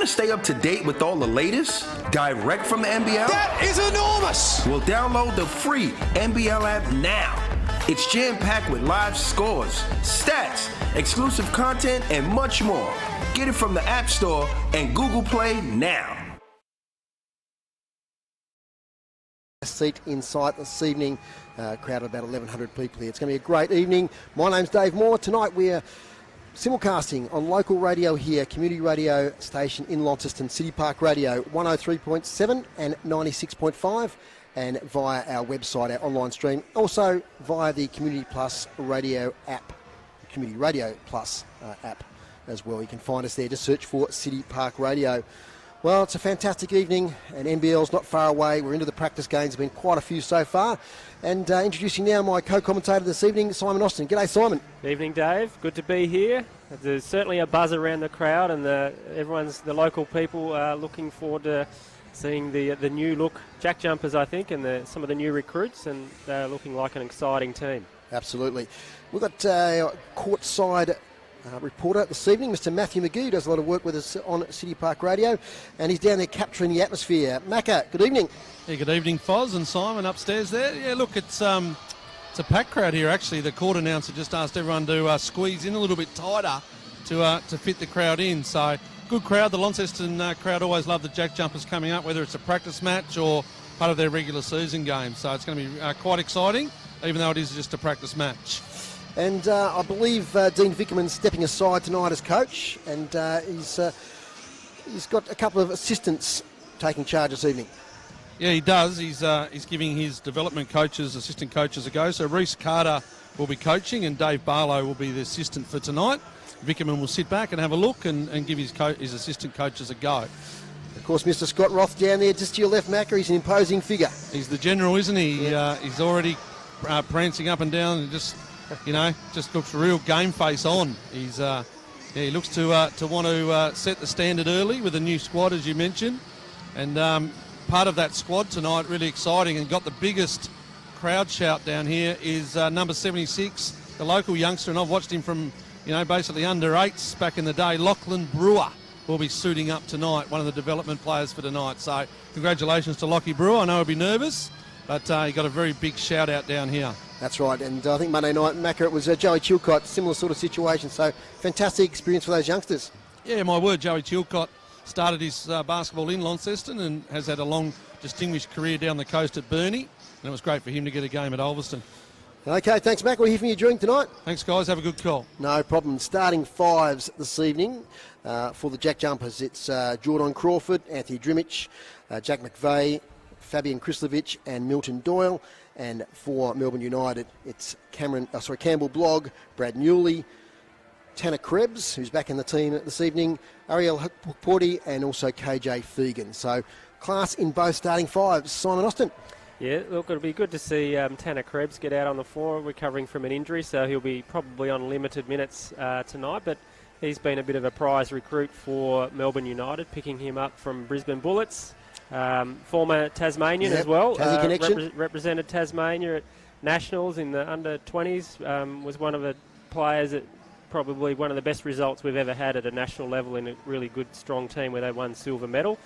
Want to stay up to date with all the latest direct from the NBL? That is enormous! Well, download the free NBL app now. It's jam-packed with live scores, stats, exclusive content, and much more. Get it from the App Store and Google Play now. Seat in sight this evening, crowd of about 1,100 people here. It's going to be a great evening. My name's Dave Moore. Tonight we're simulcasting on local radio here, community radio station in Launceston, City Park Radio, 103.7 and 96.5, and via our website, our online stream. Also via the Community Plus radio app, Community Radio Plus app as well. You can find us there. Just search for City Park Radio. Well, it's a fantastic evening, and NBL's not far away. We're into the practice games. There have been quite a few so far. And introducing now my co-commentator this evening, Simon Austin. G'day, Simon. Evening, Dave. Good to be here. There's certainly a buzz around the crowd, and the local people are looking forward to seeing the new look JackJumpers, I think, and some of the new recruits, and they're looking like an exciting team. Absolutely. We've got courtside reporter this evening, Mr. Matthew McGee, does a lot of work with us on City Park Radio, and he's down there capturing the atmosphere. Macca, good evening. Yeah, good evening, Foz and Simon upstairs there. Yeah, look, it's a packed crowd here, actually. The court announcer just asked everyone to squeeze in a little bit tighter to fit the crowd in. So, good crowd. The Launceston crowd always love the JackJumpers coming up, whether it's a practice match or part of their regular season game. So, it's going to be quite exciting, even though it is just a practice match. And I believe Dean Vickerman's stepping aside tonight as coach, and he's got a couple of assistants taking charge this evening. Yeah, he does. He's giving his development coaches, assistant coaches a go. So Reece Carter will be coaching, and Dave Barlow will be the assistant for tonight. Vickerman will sit back and have a look and give his assistant coaches a go. Of course, Mr. Scott Roth down there, just to your left, Macca. He's an imposing figure. He's the general, isn't he? Yeah. He's already prancing up and down and just looks real game face on. He looks to want to set the standard early with a new squad, as you mentioned. And part of that squad tonight, really exciting, and got the biggest crowd shout down here, is number 76, the local youngster, and I've watched him from, basically under 8s back in the day. Lachlan Brewer will be suiting up tonight, one of the development players for tonight. So congratulations to Lockie Brewer. I know he'll be nervous, but he got a very big shout out down here. That's right, and I think Monday night, Macca, it was Joey Chilcott, similar sort of situation, so fantastic experience for those youngsters. Yeah, my word, Joey Chilcott started his basketball in Launceston and has had a long, distinguished career down the coast at Burnie, and it was great for him to get a game at Ulverston. Okay, thanks, Mac. We'll hear from you during tonight. Thanks, guys. Have a good call. No problem. Starting fives this evening for the JackJumpers. It's Jordan Crawford, Anthony Drimich, Jack McVeigh, Fabian Krislovich and Milton Doyle. And for Melbourne United, it's Campbell Blogg, Brad Newley, Tanner Krebs, who's back in the team this evening, Ariel Porty, and also KJ Fegan. So, class in both starting fives. Simon Austin. Yeah, look, it'll be good to see Tanner Krebs get out on the floor, recovering from an injury, so he'll be probably on limited minutes tonight, but he's been a bit of a prize recruit for Melbourne United, picking him up from Brisbane Bullets. Former Tasmanian as well, represented Tasmania at Nationals in the under-20s, was one of the players that probably one of the best results we've ever had at a national level in a really good, strong team where they won silver medal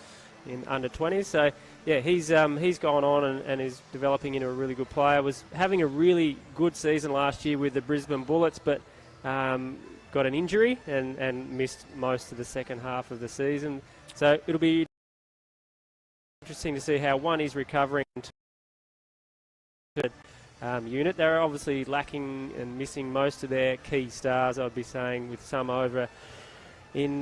in under-20s. So, yeah, he's gone on and is developing into a really good player. Was having a really good season last year with the Brisbane Bullets, but got an injury and missed most of the second half of the season. So it'll be interesting to see how he's recovering unit. They're obviously lacking and missing most of their key stars, I'd be saying, with some over in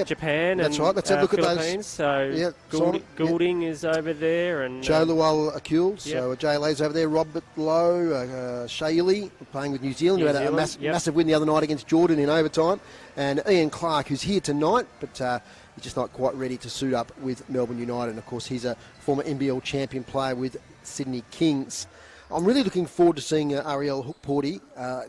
Japan that's and right. Let's have a look Philippines. At those. So Goulding is over there, and Joe Lual Akul, so JLA's over there. Robert Lowe, Shayley playing with New Zealand, who had a massive win the other night against Jordan in overtime, and Ian Clark, who's here tonight, but he's just not quite ready to suit up with Melbourne United. And of course, he's a former NBL champion player with Sydney Kings. I'm really looking forward to seeing Ariel Porty.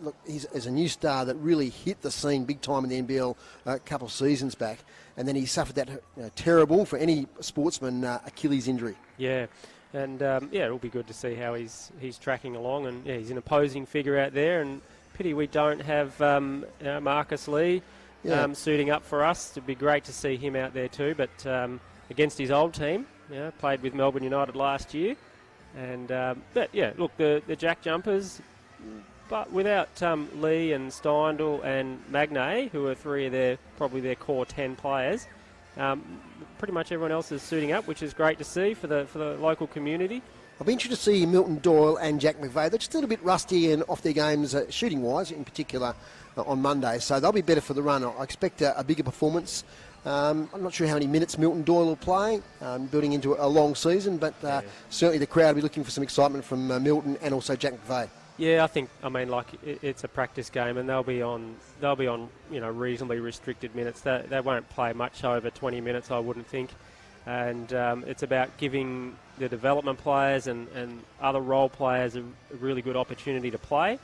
Look, he's a new star that really hit the scene big time in the NBL a couple of seasons back, and then he suffered that terrible for any sportsman Achilles injury. Yeah, and it'll be good to see how he's tracking along, and he's an opposing figure out there. And pity we don't have Marcus Lee Yeah. suiting up for us. It'd be great to see him out there too, but against his old team, played with Melbourne United last year. And but yeah, look, the JackJumpers, but without Lee and Steindl and Magnay, who are three of probably their core 10 players, pretty much everyone else is suiting up, which is great to see for the local community. I'll be interested to see Milton Doyle and Jack McVeigh. They're just a little bit rusty and off their games, shooting-wise in particular, on Monday. So they'll be better for the run. I expect a bigger performance. I'm not sure how many minutes Milton Doyle will play, building into a long season, but certainly the crowd will be looking for some excitement from Milton and also Jack McVeigh. Yeah, it's a practice game, and they'll be on reasonably restricted minutes. They won't play much over 20 minutes, I wouldn't think. And it's about giving the development players and other role players a really good opportunity to play,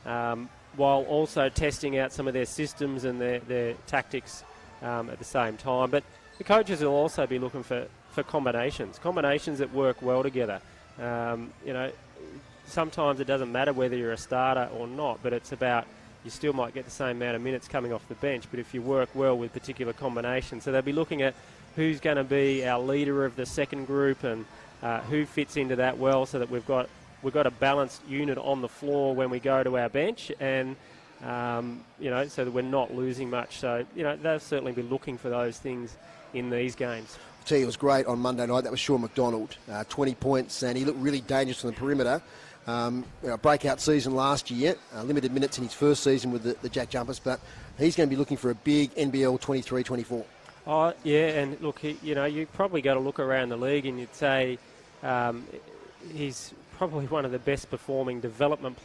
while also testing out some of their systems and their tactics at the same time. But the coaches will also be looking for combinations that work well together. Sometimes it doesn't matter whether you're a starter or not, but it's about you still might get the same amount of minutes coming off the bench, but if you work well with particular combinations. So they'll be looking at who's going to be our leader of the second group and who fits into that well, so that we've got a balanced unit on the floor when we go to our bench, and so that we're not losing much. So they'll certainly be looking for those things in these games. I'll tell you, it was great on Monday night. That was Sean McDonald, 20 points, and he looked really dangerous from the perimeter. Breakout season last year, limited minutes in his first season with the JackJumpers, but he's going to be looking for a big NBL 23-24. Oh yeah, and look, you probably got to look around the league, and you'd say he's probably one of the best performing development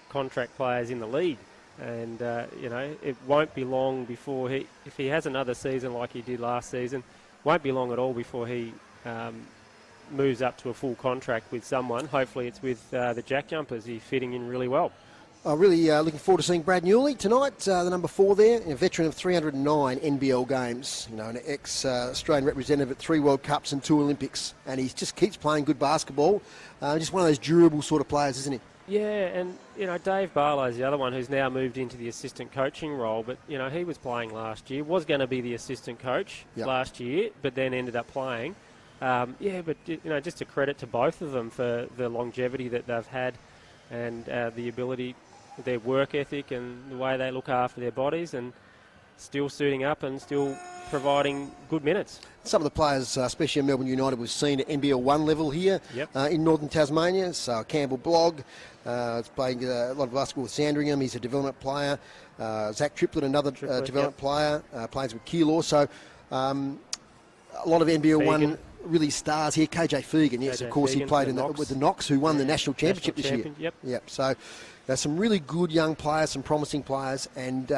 contract players in the league. And it won't be long before if he has another season like he did last season, won't be long at all before he moves up to a full contract with someone. Hopefully it's with the JackJumpers. He's fitting in really well. Really looking forward to seeing Brad Newley tonight, the number 4 there, a veteran of 309 NBL games, an ex-Australian representative at 3 World Cups and 2 Olympics, and he just keeps playing good basketball. Just one of those durable sort of players, isn't he? Yeah, and Dave Barlow's the other one who's now moved into the assistant coaching role, but he was playing last year, was going to be the assistant coach last year, but then ended up playing. Just a credit to both of them for the longevity that they've had, and the ability, their work ethic and the way they look after their bodies, and still suiting up and still providing good minutes. Some of the players, especially in Melbourne United, we've seen at NBL 1 level here in northern Tasmania. So Campbell Blogg is playing a lot of basketball with Sandringham. He's a development player. Zach Triplett, another development player, plays with Keilor. So a lot of NBL 1 really stars here. KJ Fegan, yes, of course, he played with the Knox, who won the national championship this year. Yep. So there's some really good young players, some promising players, and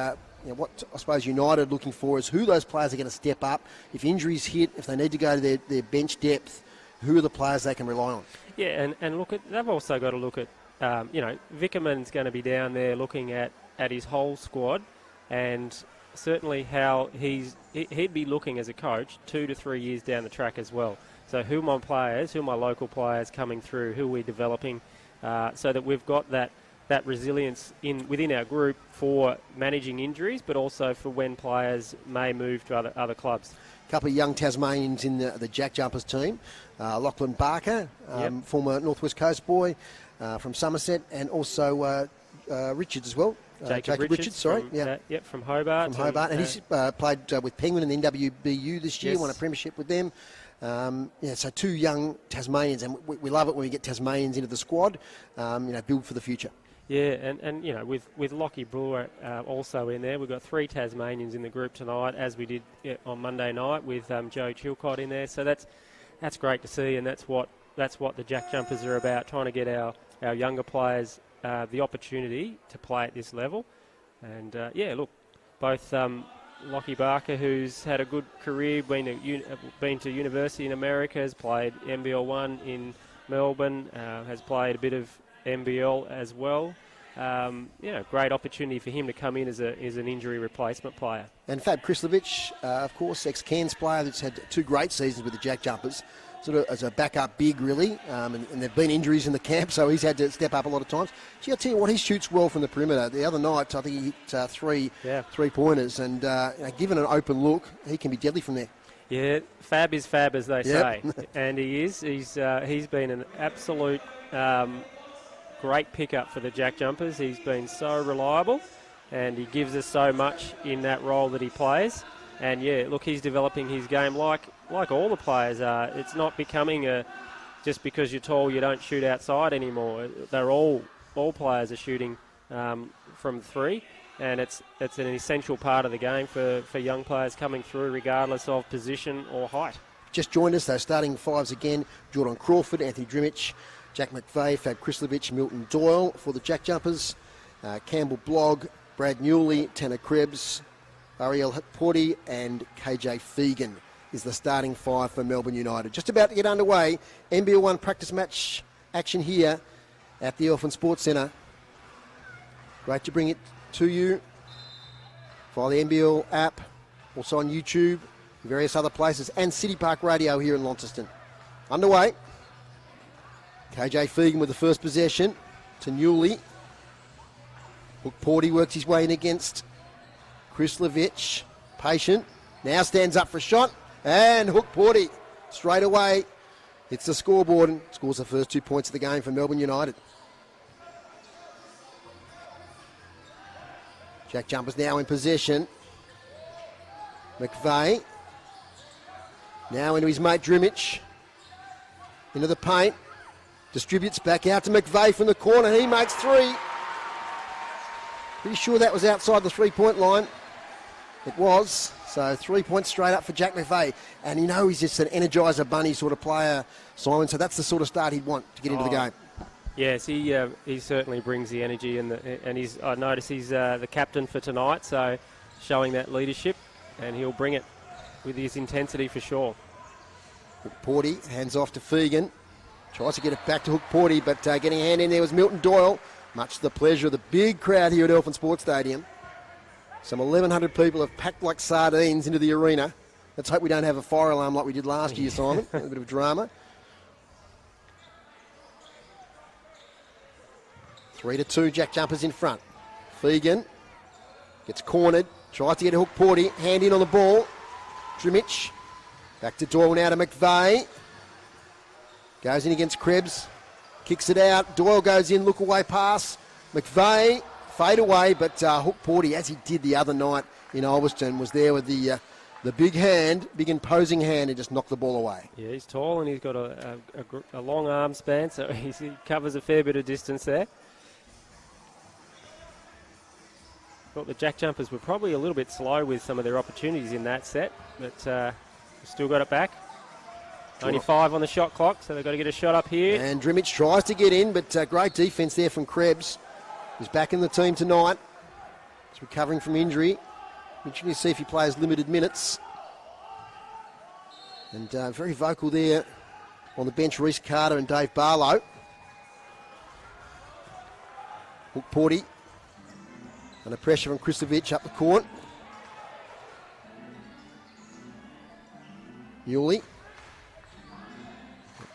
what I suppose United are looking for is who those players are going to step up. If injuries hit, if they need to go to their bench depth, who are the players they can rely on? Yeah, and look at, they've also got to look at, Vickerman's going to be down there looking at his whole squad, and certainly how he'd be looking as a coach 2 to 3 years down the track as well. So who are my local players coming through, who are we developing, so that we've got that resilience within our group for managing injuries, but also for when players may move to other clubs. A couple of young Tasmanians in the JackJumpers team. Lachlan Barker, former North West Coast boy from Somerset, and also Richards as well. Jacob Richards, from Hobart. And he's played with Penguin in the NWBU this year, won a premiership with them. So 2 young Tasmanians, and we love it when we get Tasmanians into the squad, build for the future. Yeah, and with Lockie Brewer also in there, we've got 3 Tasmanians in the group tonight, as we did on Monday night with Joe Chilcott in there. So that's great to see, and that's what the JackJumpers are about, trying to get our younger players the opportunity to play at this level. And both Lockie Barker, who's had a good career, been to university in America, has played NBL 1 in Melbourne, has played a bit of NBL as well. Great opportunity for him to come in as an injury replacement player. And Fab Krislovich, of course, ex-Cairns player that's had 2 great seasons with the JackJumpers. sort of as a backup big, really. And there have been injuries in the camp, so he's had to step up a lot of times. Gee, I'll tell you what, he shoots well from the perimeter. The other night, I think he hit three-pointers, and given an open look, he can be deadly from there. Yeah, fab is fab, as they say, and he is. He's been an absolute great pickup for the JackJumpers. He's been so reliable, and he gives us so much in that role that he plays. And yeah, look, he's developing his game like all the players are. It's not becoming just because you're tall you don't shoot outside anymore. They're all players are shooting from three. And it's an essential part of the game for young players coming through, regardless of position or height. Just joined us, though, starting fives again. Jordan Crawford, Anthony Drimich, Jack McVeigh, Fab Krislovich, Milton Doyle for the JackJumpers. Campbell Blogg, Brad Newley, Tanner Krebs, Ariel Porty and KJ Fegan is the starting five for Melbourne United. Just about to get underway. NBL1 practice match action here at the Elephant Sports Centre. Great to bring it to you via the NBL app, also on YouTube, various other places, and City Park Radio here in Launceston. Underway. KJ Fegan with the first possession to Newley. Hook Porty works his way in against Krislovich. Patient. Now stands up for a shot. And Hook Porty straight away hits the scoreboard and scores the first 2 points of the game for Melbourne United. JackJumpers now in possession. McVeigh. Now into his mate Drimich. Into the paint. Distributes back out to McVeigh from the corner. He makes three. Pretty sure that was outside the three-point line. It was. So 3 points straight up for Jack McVeigh. And you know he's just an Energizer Bunny sort of player, Simon. So that's the sort of start he'd want to get into the game. Yes, he certainly brings the energy, and I notice he's the captain for tonight, so showing that leadership, and he'll bring it with his intensity for sure. Hook Porty hands off to Fegan, tries to get it back to Hook Porty, but getting a hand in there was Milton Doyle, much to the pleasure of the big crowd here at Elephant Sports Stadium. Some 1,100 people have packed like sardines into the arena. Let's hope we don't have a fire alarm like we did last year, Simon. A bit of drama. 3-2, JackJumpers in front. Fegan gets cornered, tries to get a Hook Porty, hand in on the ball. Drimich, back to Doyle, now to McVeigh. Goes in against Krebs, kicks it out. Doyle goes in, look away pass. McVeigh, fade away, but Hook Porty, as he did the other night in Ulverston, was there with the big hand, big imposing hand, and just knocked the ball away. Yeah, he's tall and he's got a long arm span, so he covers a fair bit of distance there. Thought the JackJumpers were probably a little bit slow with some of their opportunities in that set, but still got it back. Only 5 on the shot clock, so they've got to get a shot up here. And Drimich tries to get in, but great defence there from Krebs. He's back in the team tonight. He's recovering from injury. Interesting to see if he plays limited minutes. And very vocal there on the bench, Reece Carter and Dave Barlow. Hook Porty. Under pressure from Krislovich up the court. Newley,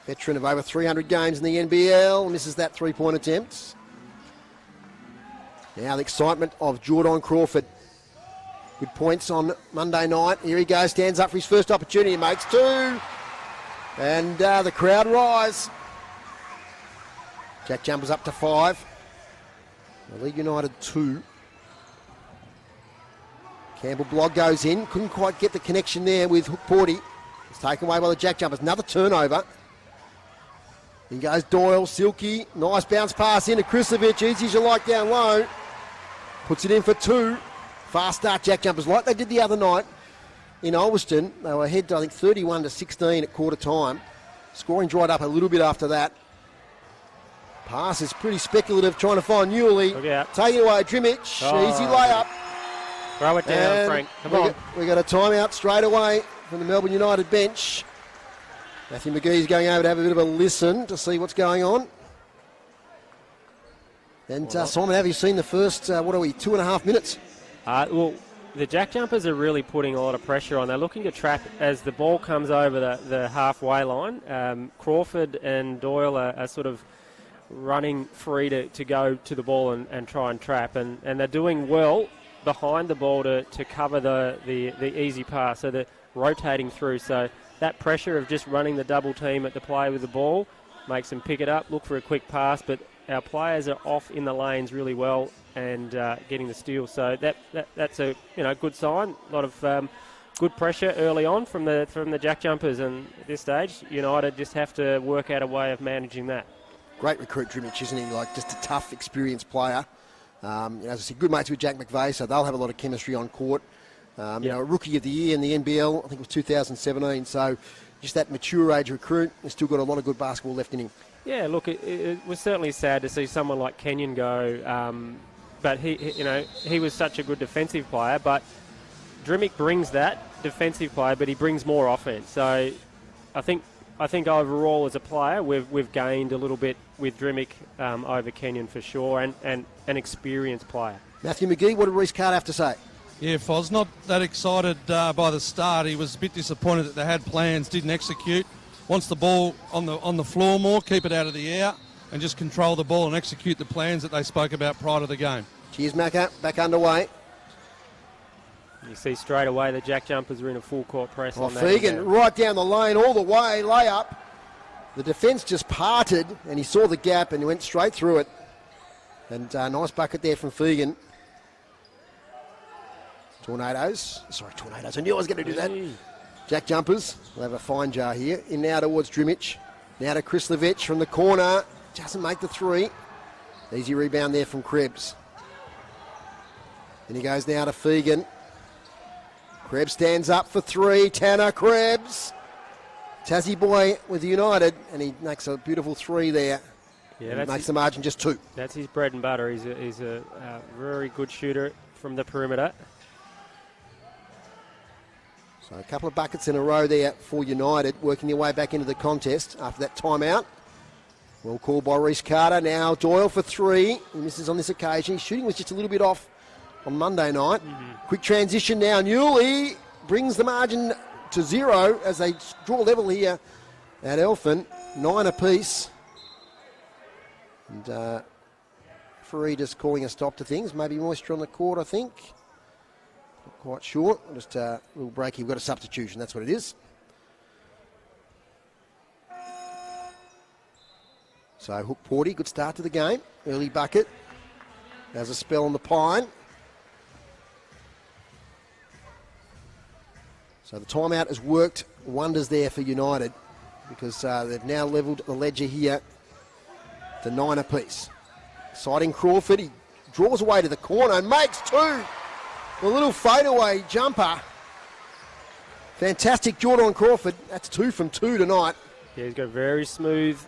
veteran of over 300 games in the NBL, misses that three-point attempt. Now the excitement of Jordan Crawford. Good points on Monday night. Here he goes, stands up for his first opportunity, makes 2. And the crowd rise. JackJumpers up to 5. League United 2. Campbell Blogg goes in, couldn't quite get the connection there with Hook Porty. It's taken away by the JackJumpers. Another turnover. In goes Doyle, Silky, nice bounce pass into Krislovich, easy as you like down low. Puts it in for 2. Fast start JackJumpers like they did the other night in Ulverston. They were ahead, I think, 31-16 at quarter time. Scoring dried up a little bit after that. Pass is pretty speculative, trying to find Newley. Look out. Take it away, Drimich, easy layup. Throw it down, And Frank. Come on. We got a timeout straight away from the Melbourne United bench. Matthew McGee's going over to have a bit of a listen to see what's going on. And Simon, have you seen the first, 2.5 minutes? Well, the JackJumpers are really putting a lot of pressure on. They're looking to trap as the ball comes over the halfway line. Crawford and Doyle are sort of running free to go to the ball and try and trap. And they're doing well behind the ball to cover the easy pass. So they're rotating through. So that pressure of just running the double team at the play with the ball makes them pick it up, look for a quick pass. But our players are off in the lanes really well and getting the steal. So that's a good sign. A lot of good pressure early on from the JackJumpers, and at this stage, United just have to work out a way of managing that. Great recruit, Drimich, isn't he? Like, just a tough, experienced player. As I said, good mates with Jack McVeigh, so they'll have a lot of chemistry on court. Rookie of the year in the NBL, I think it was 2017. So just that mature age recruit, he's still got a lot of good basketball left in him. Yeah, look, it was certainly sad to see someone like Kenyon go, but he was such a good defensive player. But Drimmick brings that defensive player, but he brings more offense. So I think overall as a player, we've gained a little bit with Drimmick over Kenyon for sure, and an experienced player. Matthew McGee, what did Reece Carter have to say? Yeah, Foz, not that excited by the start. He was a bit disappointed that they had plans, didn't execute. Wants the ball on the floor more, keep it out of the air, and just control the ball and execute the plans that they spoke about prior to the game. Cheers, Macca. Back underway. You see straight away the JackJumpers are in a full court press on that. Fegan right down the lane all the way, layup. The defence just parted, and he saw the gap and he went straight through it. And nice bucket there from Fegan. Tornadoes. I knew I was going to do that. JackJumpers will have a fine jar here. In now towards Drimich. Now to Krislovich from the corner. Doesn't make the three. Easy rebound there from Krebs. And he goes now to Fegan. Krebs stands up for three. Tanner Krebs. Tassie boy with United, and he makes a beautiful three there. Yeah, makes the margin just two. That's his bread and butter. He's a very good shooter from the perimeter. So a couple of buckets in a row there for United, working their way back into the contest after that timeout. Well called by Reece Carter. Now Doyle for three. He misses on this occasion. His shooting was just a little bit off on Monday night. Quick transition now. Newley brings the margin to 0 as they draw level here at Elfin. 9 apiece. And Free just calling a stop to things. Maybe moisture on the court, I think. Not quite sure. Just a little break. We've got a substitution. That's what it is. So Hook Porty, good start to the game. Early bucket. There's a spell on the pine. So the timeout has worked wonders there for United because they've now levelled the ledger here to 9 apiece. Siding Crawford, he draws away to the corner and makes two. A little fadeaway jumper. Fantastic Jordan Crawford. That's 2 from 2 tonight. Yeah, he's got a very smooth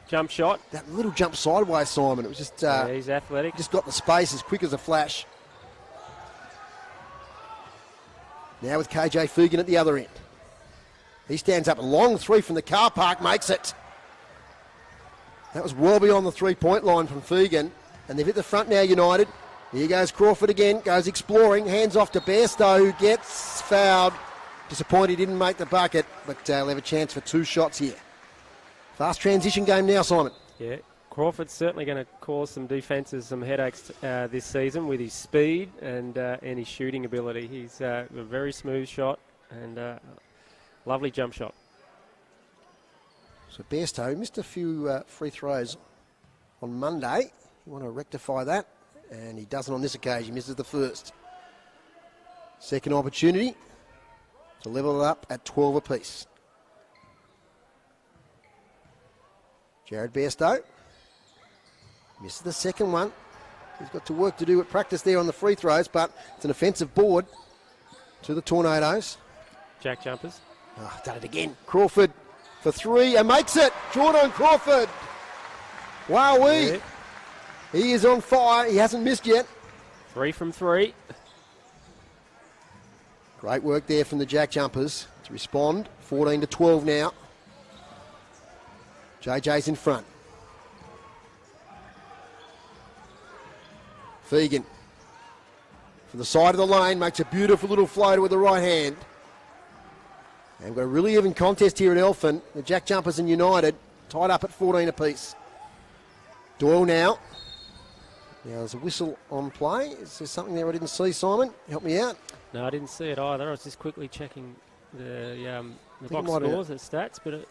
jump shot. That little jump sideways, Simon. It was just... yeah, he's athletic. Just got the space as quick as a flash. Now with KJ Fegan at the other end. He stands up a long three from the car park, makes it. That was well beyond the three-point line from Fegan. And they've hit the front now, United. Here goes Crawford again, goes exploring, hands off to Bairstow, who gets fouled. Disappointed he didn't make the bucket, but they'll have a chance for 2 shots here. Fast transition game now, Simon. Yeah, Crawford's certainly going to cause some defences some headaches this season with his speed and his shooting ability. He's a very smooth shot and lovely jump shot. So Bairstow missed a few free throws on Monday. You want to rectify that, and he doesn't on this occasion. He misses the first. Second opportunity to level it up at 12 apiece. Jared Bairstow misses the second one. He's got work to do at practice there on the free throws, but it's an offensive board to the Tornadoes. JackJumpers. Oh, done it again. Crawford for 3 and makes it. Jordan Crawford. Wowee. Yeah. He is on fire. He hasn't missed yet. 3 from 3. Great work there from the JackJumpers to respond. 14-12 now. JJ's in front. Fegan. from the side of the lane, makes a beautiful little floater with the right hand. And we've got a really even contest here at Elephant. The Jack Jumpers and United tied up at 14 apiece. Doyle now. Now there's a whistle on play. Is there something there I didn't see, Simon? Help me out. No, I didn't see it either. I was just quickly checking the box scores, the stats, but it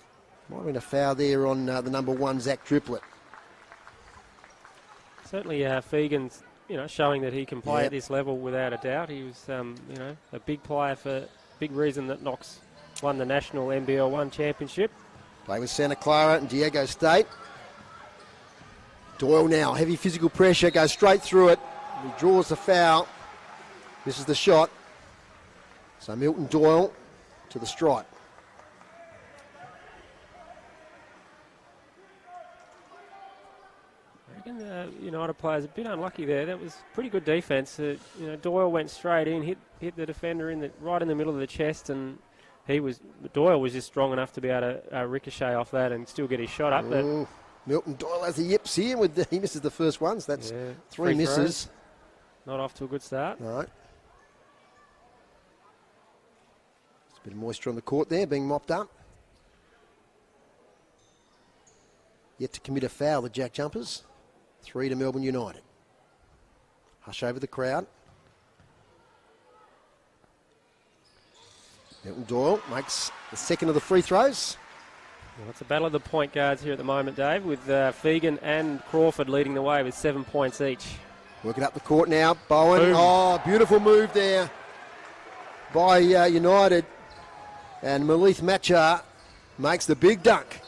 might have been a foul there on the number 1, Zach Triplett. Certainly Fegan's, showing that he can play at this level without a doubt. He was, a big player for big reason that Knox won the national NBL1 championship. Play with Santa Clara and Diego State. Doyle now, heavy physical pressure, goes straight through it. He draws the foul. Misses the shot. So Milton Doyle to the stripe. I reckon the United players a bit unlucky there. That was pretty good defence. Doyle went straight in, hit the defender right in the middle of the chest, and Doyle was just strong enough to be able to ricochet off that and still get his shot up. Ooh, Milton Doyle has the yips here. He misses the first one, so that's 3 misses. Not off to a good start. All right. Just a bit of moisture on the court there, being mopped up. Yet to commit a foul, the Jack Jumpers. 3 to Melbourne United. Hush over the crowd. Milton Doyle makes the second of the free throws. Well, it's a battle of the point guards here at the moment, Dave, with Fegan and Crawford leading the way with 7 points each. Working up the court now, Bowen. Boom. Oh, beautiful move there by United. And Malith Machar makes the big dunk.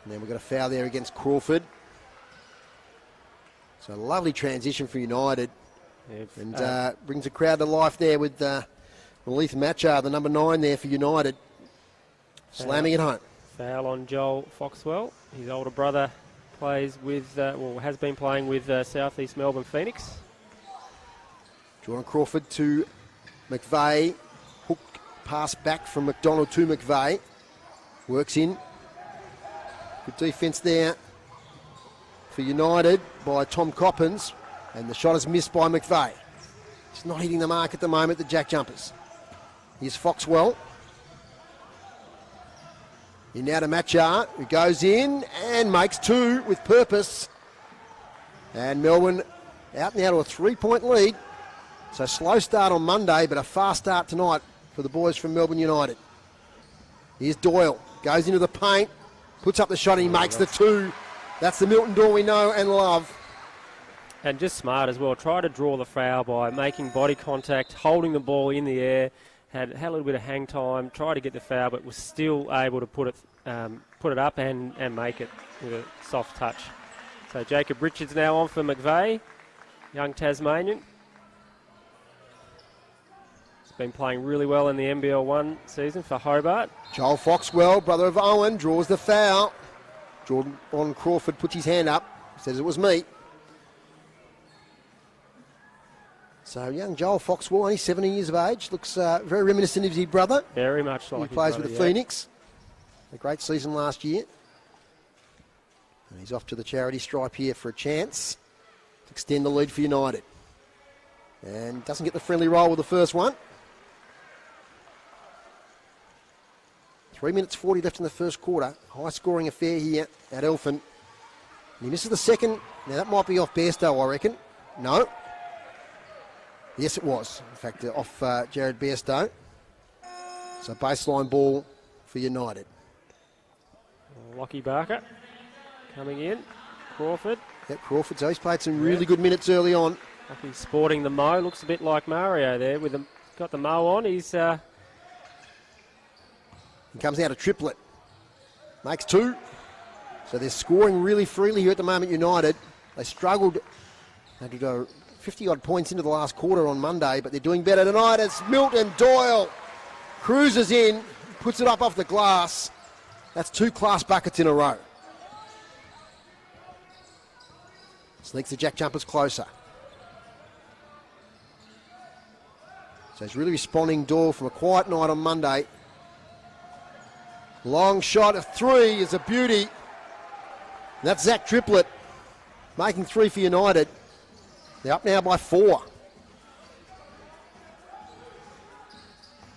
And then we've got a foul there against Crawford. So a lovely transition for United. And brings the crowd to life there with Malith Machar, the number 9 there for United. Slamming it home. Foul on Joel Foxwell. His older brother plays with, has been playing with Southeast Melbourne Phoenix. Jordan Crawford to McVeigh. Hook pass back from McDonald to McVeigh. Works in. Good defence there for United by Tom Coppins. And the shot is missed by McVeigh. He's not hitting the mark at the moment, the Jack Jumpers. Here's Foxwell. In now to Machar, who goes in and makes 2 with purpose. And Melbourne out now to a 3-point lead. So slow start on Monday, but a fast start tonight for the boys from Melbourne United. Here's Doyle, goes into the paint, puts up the shot, and he makes the 2. That's the Milton Doyle we know and love. And just smart as well. Try to draw the foul by making body contact, holding the ball in the air. Had a little bit of hang time, tried to get the foul, but was still able to put it up and make it with a soft touch. So Jacob Richards now on for McVeigh, young Tasmanian. He's been playing really well in the NBL1 season for Hobart. Joel Foxwell, brother of Owen, draws the foul. Jordan Crawford puts his hand up, says it was me. So young Joel Foxwell, only 17 years of age, looks very reminiscent of his brother. Very much like he plays with the Phoenix. A great season last year. And he's off to the charity stripe here for a chance to extend the lead for United. And doesn't get the friendly roll with the first one. 3 minutes 40 left in the first quarter. High scoring affair here at Elephant. And he misses the second. Now that might be off Bairstow, I reckon. No. Yes, it was. In fact, off Jared Bairstow. So baseline ball for United. Lockie Barker coming in. Crawford. Yeah, Crawford. So he's played some really good minutes early on. Lockie's sporting the mo. Looks a bit like Mario there. Got the mo on. He's... He comes out a triplet. Makes 2. So they're scoring really freely here at the moment, United. They struggled. They did 50-odd points into the last quarter on Monday, but they're doing better tonight as Milton Doyle cruises in, puts it up off the glass. That's 2 class buckets in a row. Sneaks the Jack Jumpers closer. So he's really responding, Doyle, from a quiet night on Monday. Long shot of 3 is a beauty. And that's Zach Triplett making 3 for United. They're up now by 4.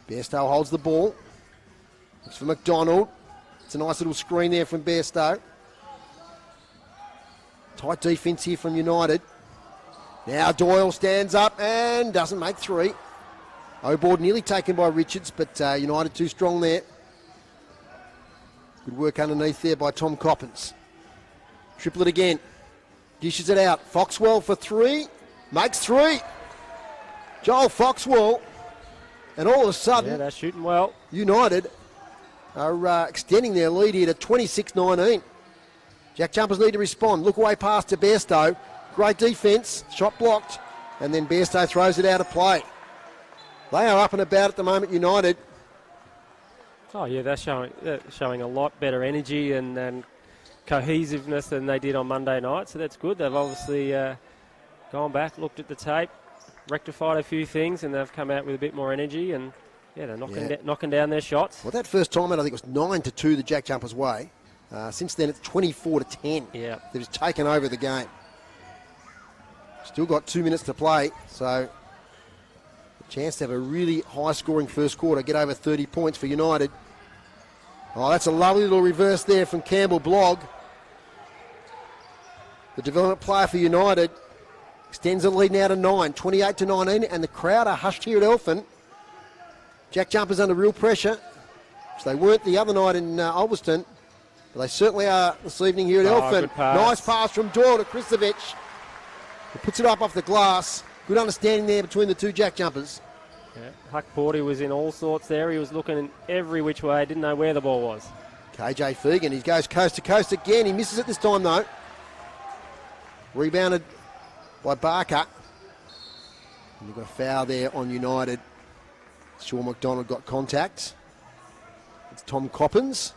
Bairstow holds the ball. It's for McDonald. It's a nice little screen there from Bairstow. Tight defence here from United. Now Doyle stands up and doesn't make three. O-board nearly taken by Richards, but United too strong there. Good work underneath there by Tom Coppins. Triple it again. Dishes it out. Foxwell for three. Makes three. Joel Foxwell. And all of a sudden, Yeah, they're shooting well. United are extending their lead here to 26-19. Jack Jumpers need to respond. Look away pass to Bairstow. Great defence. Shot blocked. And then Bairstow throws it out of play. They are up and about at the moment, United. Oh, yeah, they're showing a lot better energy and cohesiveness than they did on Monday night, so that's good. They've obviously gone back, looked at the tape, rectified a few things, and they've come out with a bit more energy, and yeah, they're knocking down their shots. Well, that first time out, I think it was 9-2 the Jack Jumpers' way. Since then, it's 24-10. Yeah. They've just taken over the game. Still got 2 minutes to play, so a chance to have a really high-scoring first quarter, get over 30 points for United. Oh, that's a lovely little reverse there from Campbell Blogg. The development player for United extends the lead now to 9, 28-19, and the crowd are hushed here at Elephant. Jack Jumpers under real pressure, which they weren't the other night in Ulverston, but they certainly are this evening here at Elephant. Nice pass from Doyle to Kristovic. He puts it up off the glass. Good understanding there between the two Jack Jumpers. Yeah. Huck Porty was in all sorts there. He was looking in every which way, didn't know where the ball was. KJ Fegan, he goes coast to coast again. He misses it this time though. Rebounded by Barker. And you've got a foul there on United. Sean McDonald got contact. It's Tom Coppins.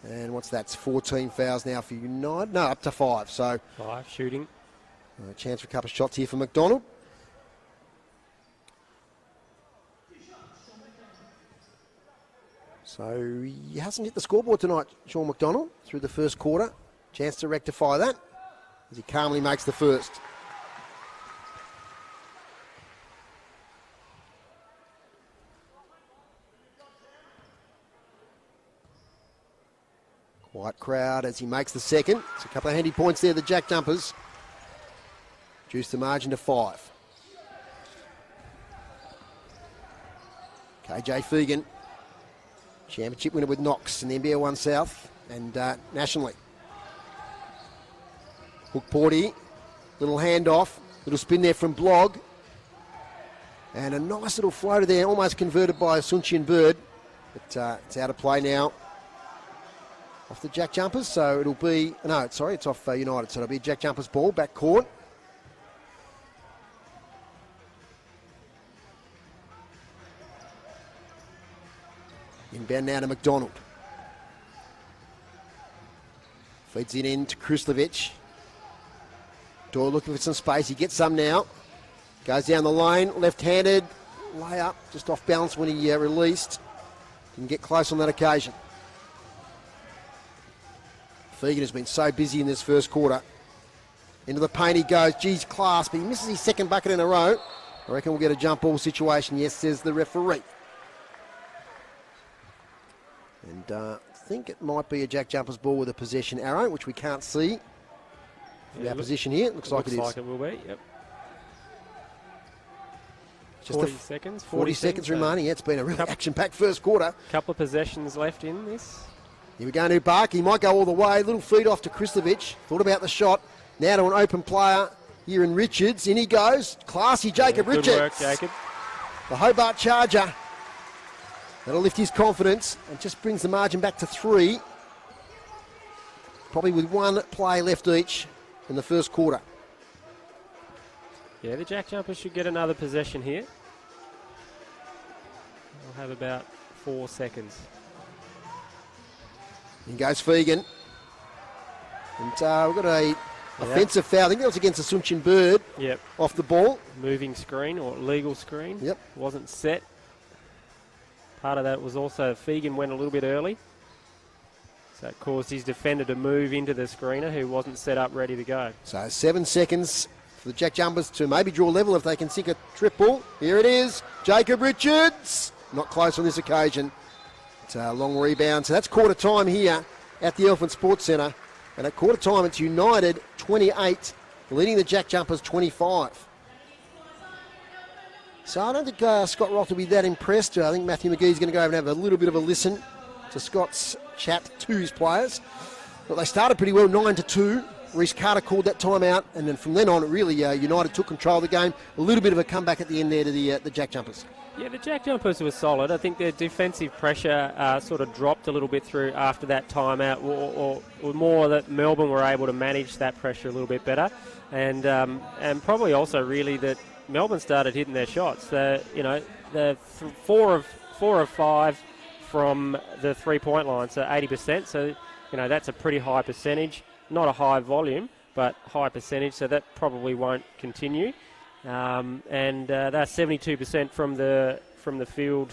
And what's that? It's 14 fouls now for United. No, up to 5. So 5 shooting. a chance for a couple of shots here for McDonald. So he hasn't hit the scoreboard tonight, Sean McDonald, through the first quarter. Chance to rectify that as he calmly makes the first. Quiet crowd as he makes the second. It's a couple of handy points there, the Jack Jumpers. Reduce the margin to 5. KJ Fegan, championship winner with Knox in the NBL1 South and nationally. Hook Porty, little handoff, little spin there from Blogg. And a nice little floater there, almost converted by Sunchian Bird. But it's out of play now. Off the Jack Jumpers, so it'll be... No, sorry, it's off United, so it'll be a Jack Jumpers ball, back court. Inbound now to McDonald. Feeds it in to Kristovic. Doyle looking for some space. He gets some now. Goes down the lane, left-handed. Layup, just off balance when he released. Didn't get close on that occasion. Fegan has been so busy in this first quarter. Into the paint he goes. Geez, class, but he misses his second bucket in a row. I reckon we'll get a jump ball situation. Yes, says the referee. And I think it might be a Jack Jumpers ball with a possession arrow, which we can't see from our position here. It looks like it is. Looks like it will be, yep. Just 40 seconds. 40 seconds remaining. Yeah, it's been a really action-packed first quarter. Couple of possessions left in this. Here we go to Barker. He might go all the way. Little feed off to Kristovic. Thought about the shot. Now to an open player here in Richards. In he goes. Classy Jacob Richards. Good work, Jacob. The Hobart Charger. That'll lift his confidence and just brings the margin back to 3. Probably with one play left each in the first quarter. Yeah, the Jack Jumpers should get another possession here. We'll have about 4 seconds. In goes Fegan. And we've got a offensive foul. I think that was against the Sunchin Bird. Yep. Off the ball. Moving screen or legal screen. Yep. Wasn't set. Part of that was also Fegan went a little bit early. So it caused his defender to move into the screener who wasn't set up ready to go. So 7 seconds for the Jack Jumpers to maybe draw level if they can sink a triple. Here it is, Jacob Richards. Not close on this occasion. It's a long rebound. So that's quarter time here at the Elephant Sports Centre. And at quarter time, it's United 28, leading the Jack Jumpers 25. So I don't think Scott Roth will be that impressed. I think Matthew McGee's going to go over and have a little bit of a listen to Scott's chat to his players. But they started pretty well, 9-2. Reece Carter called that timeout, and then from then on, really, United took control of the game. A little bit of a comeback at the end there to the Jack Jumpers. Yeah, the Jack Jumpers were solid. I think their defensive pressure sort of dropped a little bit through after that timeout, or more that Melbourne were able to manage that pressure a little bit better, and probably also really that Melbourne started hitting their shots. The 4 of 5 from the 3-point line, so 80%. So that's a pretty high percentage. Not a high volume, but high percentage. So that probably won't continue. And that's 72% from the field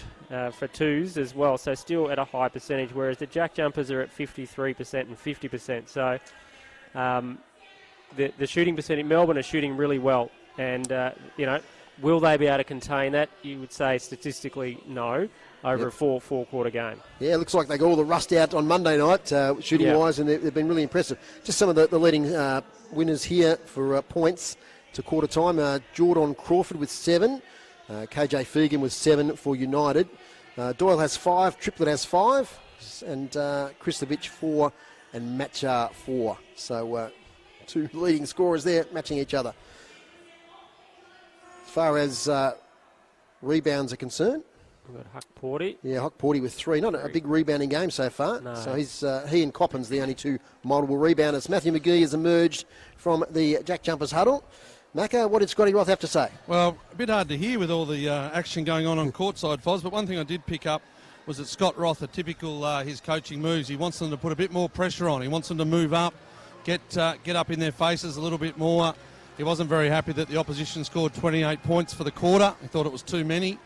for twos as well. So still at a high percentage. Whereas the Jack Jumpers are at 53% and 50%. So the shooting percentage, Melbourne are shooting really well. And, will they be able to contain that? You would say statistically no, over a four-quarter game. Yeah, it looks like they got all the rust out on Monday night, shooting-wise, and they've been really impressive. Just some of the leading winners here for points to quarter time. Jordan Crawford with 7. KJ Fegan with 7 for United. Doyle has 5. Triplett has 5. And Krislovic 4 and Matchar 4. So 2 leading scorers there matching each other. As far as rebounds are concerned, we've got Huck Porty. Yeah, Huck Porty with 3. Not a big rebounding game so far. No. So he and Coppins the only 2 multiple rebounders. Matthew McGee has emerged from the Jack Jumpers huddle. Macca, what did Scotty Roth have to say? Well, a bit hard to hear with all the action going on courtside, Foz, but one thing I did pick up was that Scott Roth, a typical his coaching moves, he wants them to put a bit more pressure on. He wants them to move up, get up in their faces a little bit more. He wasn't very happy that the opposition scored 28 points for the quarter. He thought it was too many.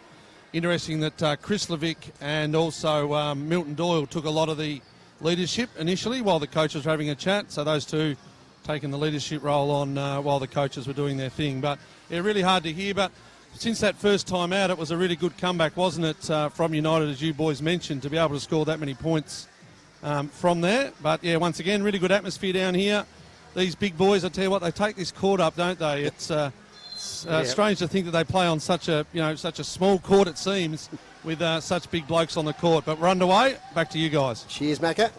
Interesting that Krislovic and also Milton Doyle took a lot of the leadership initially while the coaches were having a chat. So those 2 taking the leadership role on while the coaches were doing their thing. But yeah, really hard to hear. But since that first time out, it was a really good comeback, wasn't it, from United, as you boys mentioned, to be able to score that many points from there. But yeah, once again, really good atmosphere down here. These big boys, I tell you what, they take this court up, don't they? It's strange to think that they play on such a small court, it seems, with such big blokes on the court. But we're underway. Back to you guys. Cheers, Macca.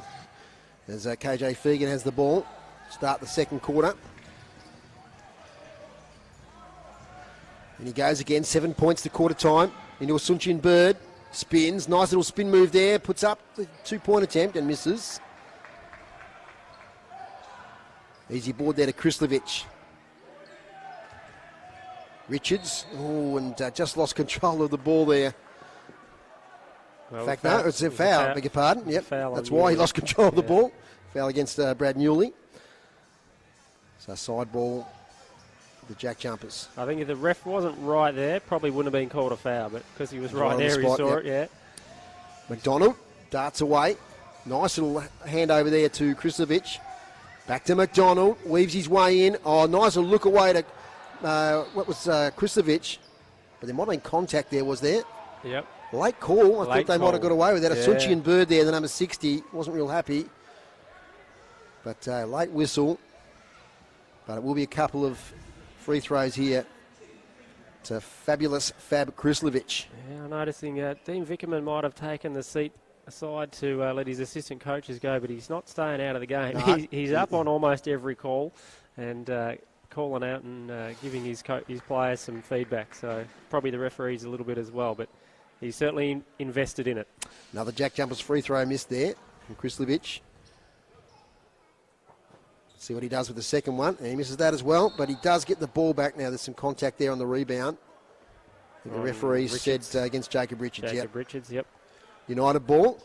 As KJ Fegan has the ball. Start the second quarter. And he goes again, 7 points to quarter time. Into a Sunchin Bird. Spins. Nice little spin move there. Puts up the 2-point attempt and misses. Easy board there to Krislovic. Richards. Oh, and just lost control of the ball there. Well, in fact, no, it's a foul. Beg your pardon. Yep, that's why he lost control of the ball. Foul against Brad Newley. So side ball for the Jack Jumpers. I think if the ref wasn't right there, probably wouldn't have been called a foul, but because he was right there, he saw it, yeah. McDonald darts away. Nice little hand over there to Krislovic. Back to McDonald, weaves his way in. Oh, nice little look away to, Krislovic. But there might have been contact there, was there? Yep. Late call. I thought they might have got away with that. Yeah. Asuncian Bird there, the number 60, wasn't real happy. But late whistle. But it will be a couple of free throws here to fabulous Fab Krislovic. Yeah, I'm noticing Dean Vickerman might have taken the seat aside to let his assistant coaches go, but he's not staying out of the game. No. He's up on almost every call and calling out and giving his players some feedback. So probably the referees a little bit as well, but he's certainly invested in it. Another Jack Jumpers free throw missed there from Krislovic. See what he does with the second one, and he misses that as well, but he does get the ball back now. There's some contact there on the rebound. The referee said against Jacob Richards. Jacob Richards, yep. United ball.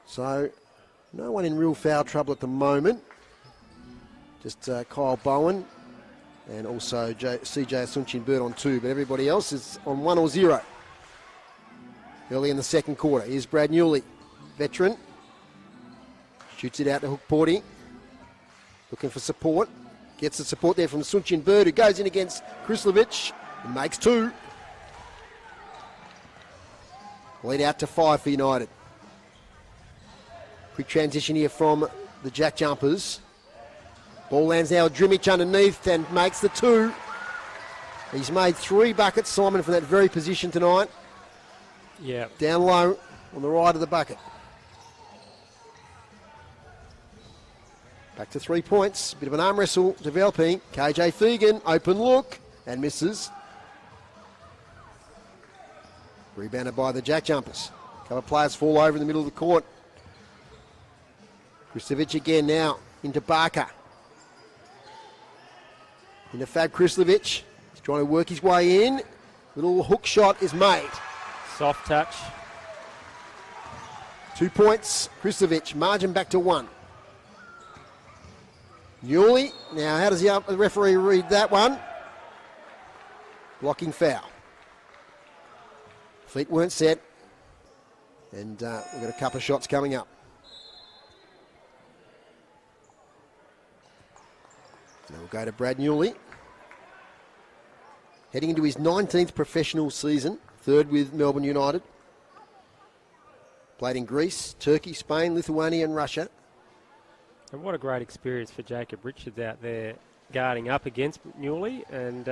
So, no one in real foul trouble at the moment. Just Kyle Bowen and also CJ Asuncian Bird on 2, but everybody else is on 1 or 0. Early in the second quarter. Here's Brad Newley, veteran. Shoots it out to Hook Porty. Looking for support. Gets the support there from Sunchin Bird, who goes in against Krislovic and makes 2. Lead out to 5 for United. Quick transition here from the JackJumpers. Ball lands now with Drimic underneath and makes the 2. He's made 3 buckets, Simon, from that very position tonight. Yeah. Down low on the right of the bucket. Back to 3 points. Bit of an arm wrestle developing. KJ Fegan, open look, and misses. Rebounded by the JackJumpers. A couple of players fall over in the middle of the court. Krislovic again now into Barker. Into Fab Krislovic. He's trying to work his way in. Little hook shot is made. Soft touch. 2 points. Krislovic, margin back to 1. Newley. Now, how does the referee read that one? Blocking foul. Feet weren't set. And we've got a couple of shots coming up. Now we'll go to Brad Newley. Heading into his 19th professional season. 3rd with Melbourne United. Played in Greece, Turkey, Spain, Lithuania and Russia. And what a great experience for Jacob Richards out there guarding up against Newley and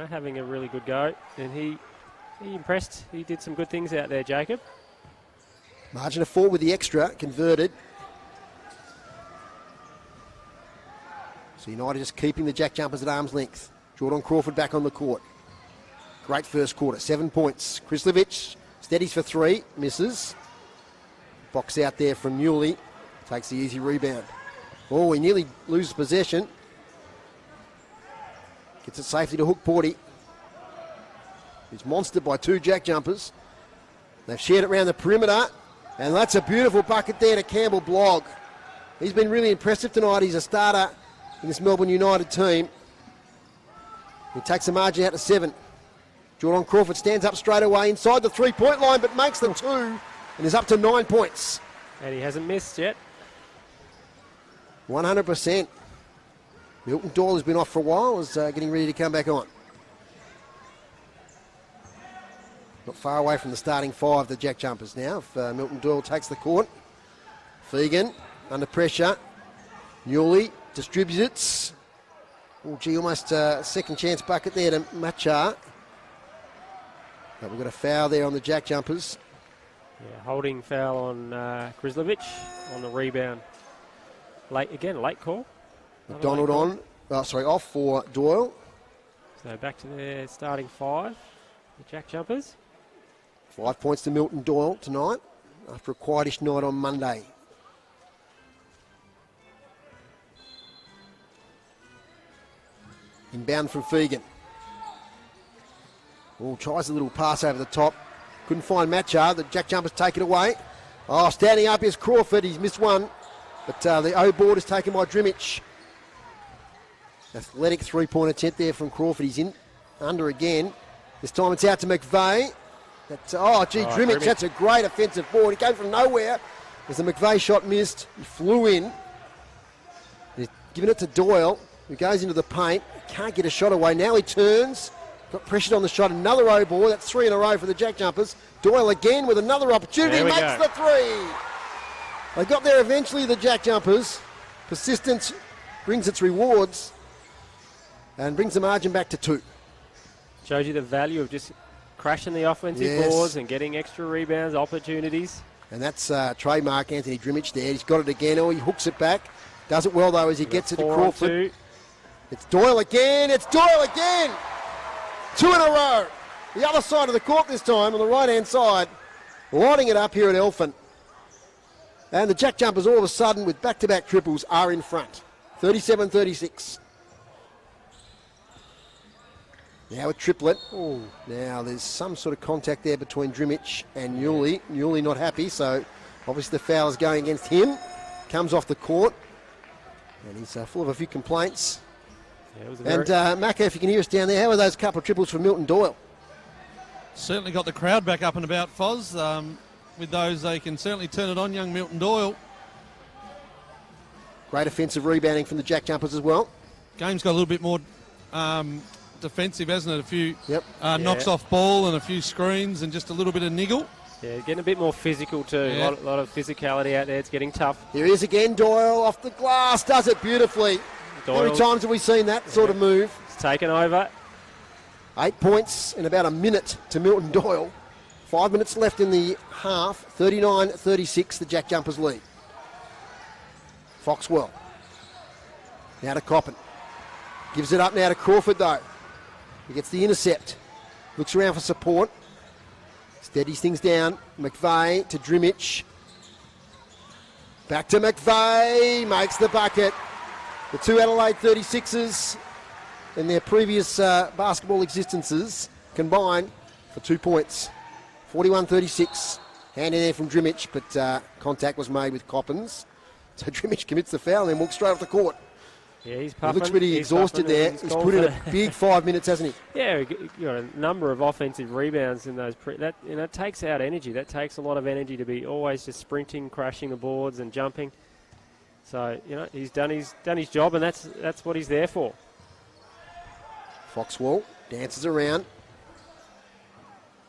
having a really good go. And he impressed. He did some good things out there, Jacob. Margin of 4 with the extra, converted. So United just keeping the JackJumpers at arm's length. Jordan Crawford back on the court. Great first quarter, 7 points. Krislovic steadies for 3, misses. Box out there from Newley, takes the easy rebound. Oh, he nearly loses possession. Gets it safely to Hook Porty. He's monstered by 2 JackJumpers. They've shared it around the perimeter, and that's a beautiful bucket there to Campbell Blogg. He's been really impressive tonight. He's a starter in this Melbourne United team. He takes the margin out to 7. Jordan Crawford stands up straight away inside the 3-point line, but makes the 2 and is up to 9 points. And he hasn't missed yet. 100%. Milton Doyle has been off for a while, is getting ready to come back on. Not far away from the starting 5, the JackJumpers now. If Milton Doyle takes the court. Fegan under pressure. Newley distributes it. Oh, gee, almost a second chance bucket there to Machar. But we've got a foul there on the JackJumpers. Yeah, holding foul on Krislovic on the rebound. Late call. McDonald on. Off for Doyle. So back to their starting 5, the JackJumpers. 5 points to Milton Doyle tonight after a quietish night on Monday. Inbound from Fegan. Oh, tries a little pass over the top. Couldn't find Machar. The JackJumpers take it away. Oh, standing up is Crawford. He's missed one. But the O board is taken by Drimic. Athletic 3-point attempt there from Crawford. He's in under again. This time it's out to McVeigh. Drimic, that's a great offensive board. He came from nowhere as the McVeigh shot missed. He flew in. He's given it to Doyle, who goes into the paint. Can't get a shot away. Now he turns. Got pressured on the shot. Another O ball. That's 3 in a row for the JackJumpers. Doyle again with another opportunity. Makes the 3. They got there eventually, the JackJumpers. Persistence brings its rewards and brings the margin back to 2. Shows you the value of just crashing the offensive boards and getting extra rebounds, opportunities. And that's trademark Anthony Drimic there. He's got it again. Oh, he hooks it back. Does it well, though, as he gets it to Crawford. It's Doyle again. It's Doyle again. 2 in a row. The other side of the court this time, on the right-hand side. Lighting it up here at Elfin. And the JackJumpers all of a sudden with back-to-back triples are in front. 37-36. Now a triplet. Ooh. Now there's some sort of contact there between Drimic and Newley. Newley not happy, so obviously the foul is going against him. Comes off the court. And he's full of a few complaints. Yeah, and Macca, if you can hear us down there, how are those couple of triples from Milton Doyle? Certainly got the crowd back up and about, Foz. With those, they can certainly turn it on, young Milton Doyle. Great offensive rebounding from the JackJumpers as well. game's got a little bit more defensive, hasn't it? A few knocks Yeah. off ball and a few screens and just a little bit of niggle. Yeah, getting a bit more physical too. Yeah. A lot of physicality out there. It's getting tough. Here he is again, Doyle off the glass, does it beautifully. How many Doyle. times have we seen that sort of move? It's taken over. 8 points in about a minute to Milton Doyle. 5 minutes left in the half. 39-36, the Jack Jumpers lead. Foxwell. Now to Coppin. Gives it up now to Crawford though. He gets the intercept. Looks around for support. Steadies things down. McVeigh to Drimich. Back to McVeigh. Makes the bucket. The two Adelaide 36ers in their previous basketball existences combined for 2 points. 41-36. Hand in there from Drimich, but contact was made with Coppins. So Drimich commits the foul and then walks straight off the court. Yeah, he's He puffing. looks pretty He's exhausted puffing there. and He's gone put in for a big 5 minutes, hasn't he? Yeah, you got a number of offensive rebounds in those. That takes out energy. That takes a lot of energy to be always just sprinting, crashing the boards, and jumping. So he's done his job, and that's what he's there for. Foxwell dances around.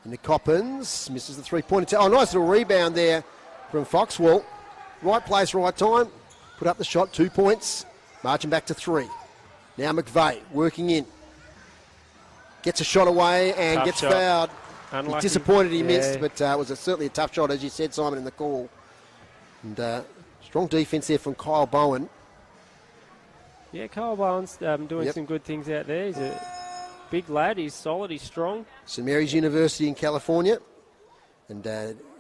Into Coppins. Misses the three-pointer. Oh, nice little rebound there from Foxwell. Right place, right time. Put up the shot, 2 points. Marching back to 3. Now McVeigh working in. Gets a shot away and Tough gets shot. fouled. Unlucky. He's disappointed he Yeah. missed, but it was certainly a tough shot, as you said, Simon, in the call. And strong defence there from Kyle Bowen. Yeah, Kyle Bowen's doing Yep. some good things out there. He's a big lad. He's solid. He's strong. St Mary's University in California. And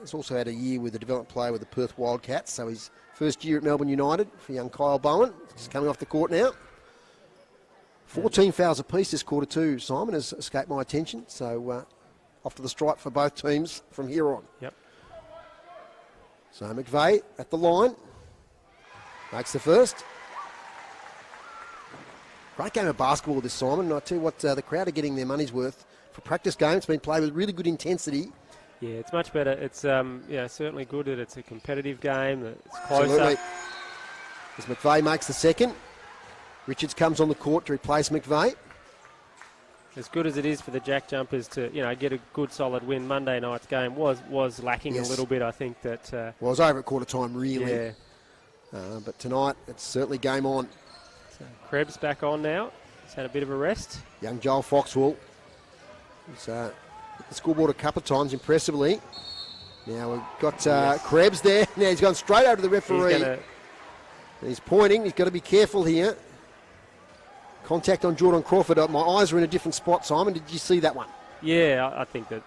he's also had a year with a development player with the Perth Wildcats. So his first year at Melbourne United for young Kyle Bowen. He's coming off the court now. 14 fouls apiece this quarter too, Simon, has escaped my attention. So off to the stripe for both teams from here on. Yep. So McVeigh at the line. Makes the first. Great game of basketball this, Simon. And I tell you what, the crowd are getting their money's worth for practice game. It's been played with really good intensity. Yeah, it's much better. It's certainly good that it's a competitive game. That it's closer. Absolutely. As McVeigh makes the second. Richards comes on the court to replace McVeigh. As good as it is for the Jack Jumpers to get a good solid win, Monday night's game was lacking Yes. a little bit. I think that. Well, it was over at quarter time, really. Yeah. But tonight, it's certainly game on. So Krebs back on now. He's had a bit of a rest. Young Joel Foxwell. He's hit the scoreboard a couple of times, impressively. Now we've got Krebs there. Now he's gone straight over to the referee. He's pointing. He's got to be careful here. Contact on Jordan Crawford. My eyes are in a different spot, Simon. Did you see that one? Yeah, I think the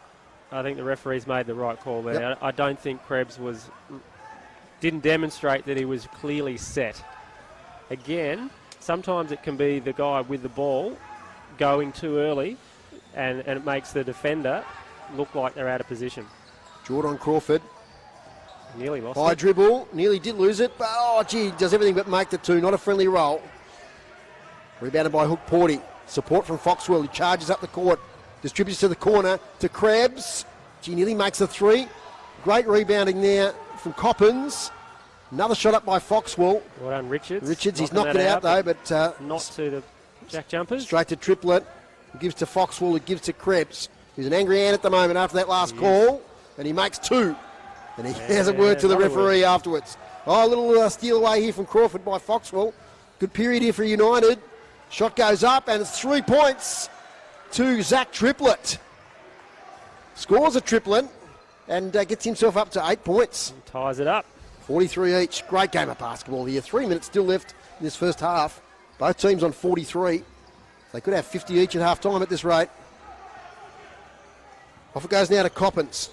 referee's made the right call there. Yep. I don't think Krebs didn't demonstrate that he was clearly set. Again, sometimes it can be the guy with the ball going too early, and it makes the defender look like they're out of position. Jordan Crawford. Nearly lost High it. dribble. Nearly did lose it. But, does everything but make the two. Not a friendly roll. Rebounded by Hook Porty. Support from Foxwell. He charges up the court. Distributes to the corner to Krebs. Nearly makes the three. Great rebounding there from Coppins. Another shot up by Foxwell. Well done, Richards. He's Knocking knocked that it out though, but not to the Jack Jumpers. straight to Triplet. He gives to Foxwell, who gives to Krebs. He's an angry ant at the moment after that last call, and he makes two. And he has a word to the referee afterwards. Oh, a little steal away here from Crawford by Foxwell. Good period here for United. Shot goes up, and it's 3 points to Zach Triplet. Scores a triplet and gets himself up to 8 points. Ties it up. 43 each. Great game of basketball here. 3 minutes still left in this first half. Both teams on 43. They could have 50 each at half time at this rate. Off it goes now to Coppins.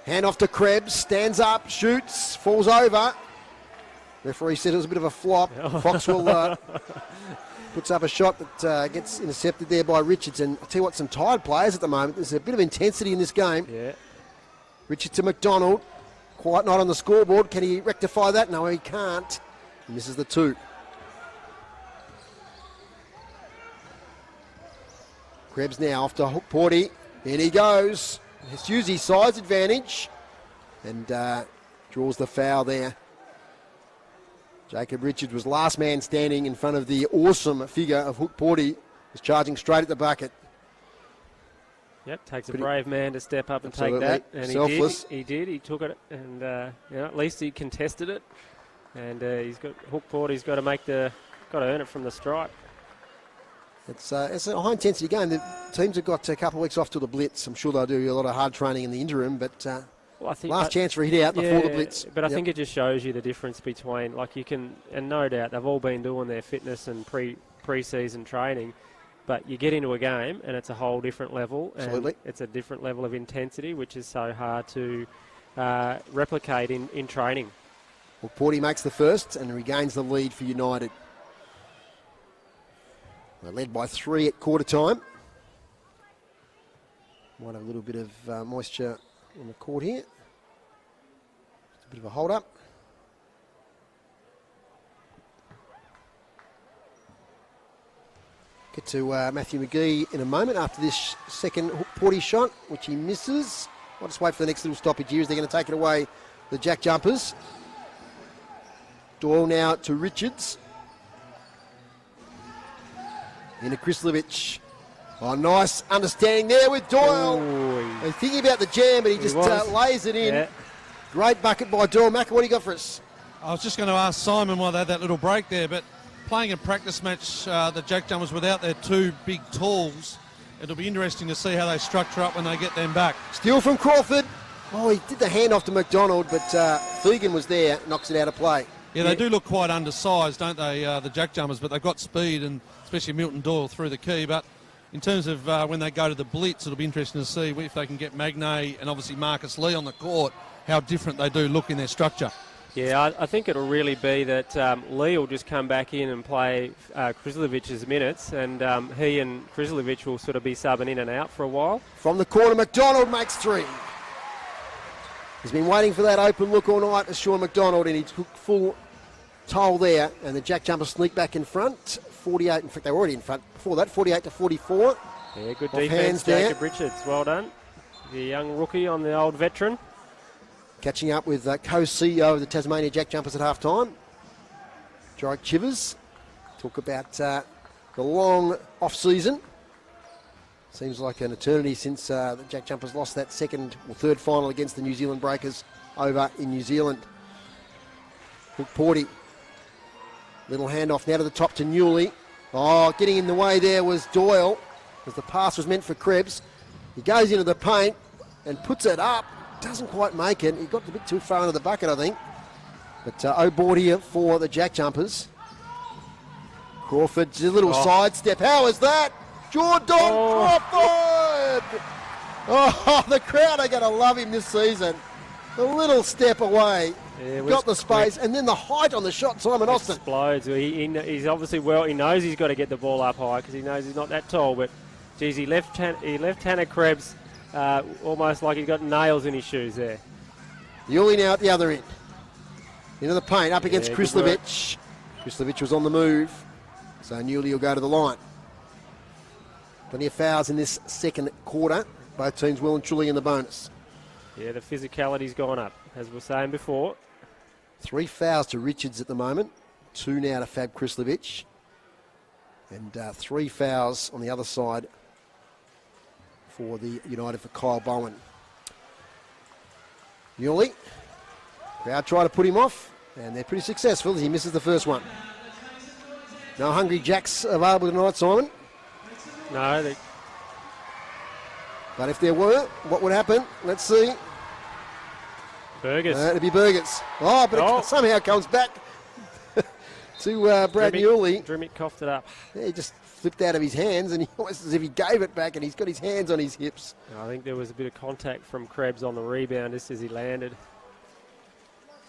Hand off to Krebs. Stands up, shoots, falls over. Referee said it was a bit of a flop. Foxwell puts up a shot that gets intercepted there by Richards. And I'll tell you what, some tired players at the moment. There's a bit of intensity in this game. Yeah. Richards to McDonald. Quite not on the scoreboard. Can he rectify that? No, he can't. He misses the two. Krebs now off to Hook Porty. In he goes. It's used his size advantage and draws the foul there. Jacob Richards was last man standing in front of the awesome figure of Hook Porty, who's charging straight at the bucket. Yep, takes a brave man to step up and Absolutely. take that. And Selfless. He did. He took it, and at least he contested it. And Hook Porty's got to earn it from the stripe. It's a high-intensity game. The teams have got a couple of weeks off till the Blitz. I'm sure they'll do a lot of hard training in the interim, but Well, I think last chance for a hit out before the Blitz. But I think it just shows you the difference between, like, you can, and no doubt they've all been doing their fitness and pre-season training, but you get into a game and it's a whole different level. Absolutely. And it's a different level of intensity, which is so hard to replicate in training. Well, Porty makes the first and regains the lead for United. They're led by 3 at quarter time. Might have a little bit of moisture on the court here. Just a bit of a hold up. Get to Matthew McGee in a moment after this second Porty shot, which he misses. I'll just wait for the next little stoppage here as they're going to take it away, the JackJumpers. Doyle now to Richards. Into Krislovic. Oh, nice understanding there with Doyle. They're thinking about the jam, but he just lays it in. Yeah. Great bucket by Doyle. Macca, what do you got for us? I was just going to ask Simon why they had that little break there, but playing a practice match, the JackJumpers without their 2 big talls, it'll be interesting to see how they structure up when they get them back. Steal from Crawford. Oh, he did the handoff to McDonald, but Fegan was there, knocks it out of play. Yeah, they do look quite undersized, don't they, the JackJumpers, but they've got speed, and especially Milton Doyle through the key. But in terms of when they go to the Blitz, it'll be interesting to see if they can get Magnay and obviously Marcus Lee on the court, how different they do look in their structure. Yeah, I think it'll really be that Lee will just come back in and play Krislovic's minutes, and he and Krislovic will sort of be subbing in and out for a while. From the corner, McDonald makes 3. He's been waiting for that open look all night as Sean McDonald, and he took full toll there, and the JackJumpers sneak back in front. 48, in fact, they were already in front before that, 48 to 44. Yeah, good Off defense, hands there. Jacob Richards. Well done. The young rookie on the old veteran. Catching up with co-CEO of the Tasmania JackJumpers at half-time, Jorik Chivers. Talk about the long off-season. Seems like an eternity since the JackJumpers lost that second or third final against the New Zealand Breakers over in New Zealand. Hook Porty. Little handoff now to the top to Newley. Oh, getting in the way there was Doyle, as the pass was meant for Krebs. He goes into the paint and puts it up. Doesn't quite make it. He got a bit too far into the bucket, I think. But O'Bordy for the JackJumpers. Crawford's a little sidestep. How is that? Jordan Crawford! Oh, the crowd are going to love him this season. A little step away. Yeah, got the space, and then the height on the shot, Simon Austin. Explodes. He's obviously he knows he's got to get the ball up high because he knows he's not that tall, but geez, he left Tanner Krebs almost like he's got nails in his shoes there. Yuli now at the other end. Into the paint, up against Krislovic. Krislovic was on the move, so Newley will go to the line. Plenty of fouls in this second quarter. Both teams well and truly in the bonus. Yeah, the physicality's gone up, as we were saying before. 3 fouls to Richards at the moment. 2 now to Fab Krislovic. And 3 fouls on the other side for the United for Kyle Bowen. Newley. Crowd try to put him off, and they're pretty successful as he misses the first one. No Hungry Jacks available tonight, Simon. No, But if there were, what would happen? Let's see. Burgers. It'd be Burgers. Oh, but it somehow comes back to Brad Newley. Drimmick coughed it up. Yeah, he just flipped out of his hands, and he almost as if he gave it back, and he's got his hands on his hips. I think there was a bit of contact from Krebs on the rebound just as he landed.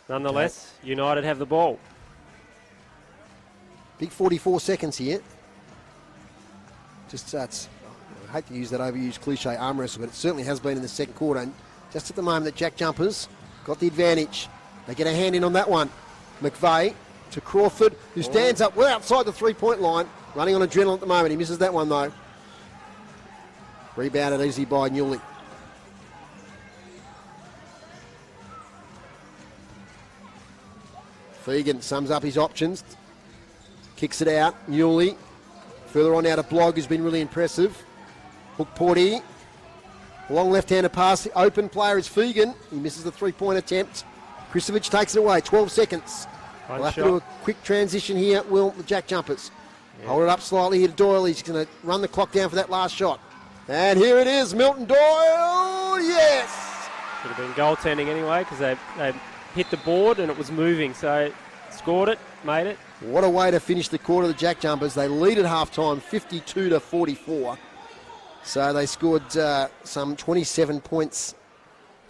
Nonetheless, United have the ball. Big 44 seconds here. Just I hate to use that overused cliche arm wrestle, but it certainly has been in the second quarter. And just at the moment, the JackJumpers got the advantage. They get a hand in on that one. McVeigh to Crawford, who stands up well outside the three-point line, running on adrenaline at the moment. He misses that one, though. Rebounded easy by Newley. Fegan sums up his options. Kicks it out. Newley. Further on out of Blogg has been really impressive. Hook Porty. Long left-handed pass. The open player is Fegan. He misses the three-point attempt. Kristovic takes it away. 12 seconds. We'll have to do a quick transition here. Will the Jack Jumpers hold it up slightly here to Doyle. He's going to run the clock down for that last shot. And here it is, Milton Doyle. Yes. Should have been goaltending anyway because they hit the board and it was moving. So scored it, made it. What a way to finish the quarter, the Jack Jumpers. They lead at half-time, 52-44. So they scored some 27 points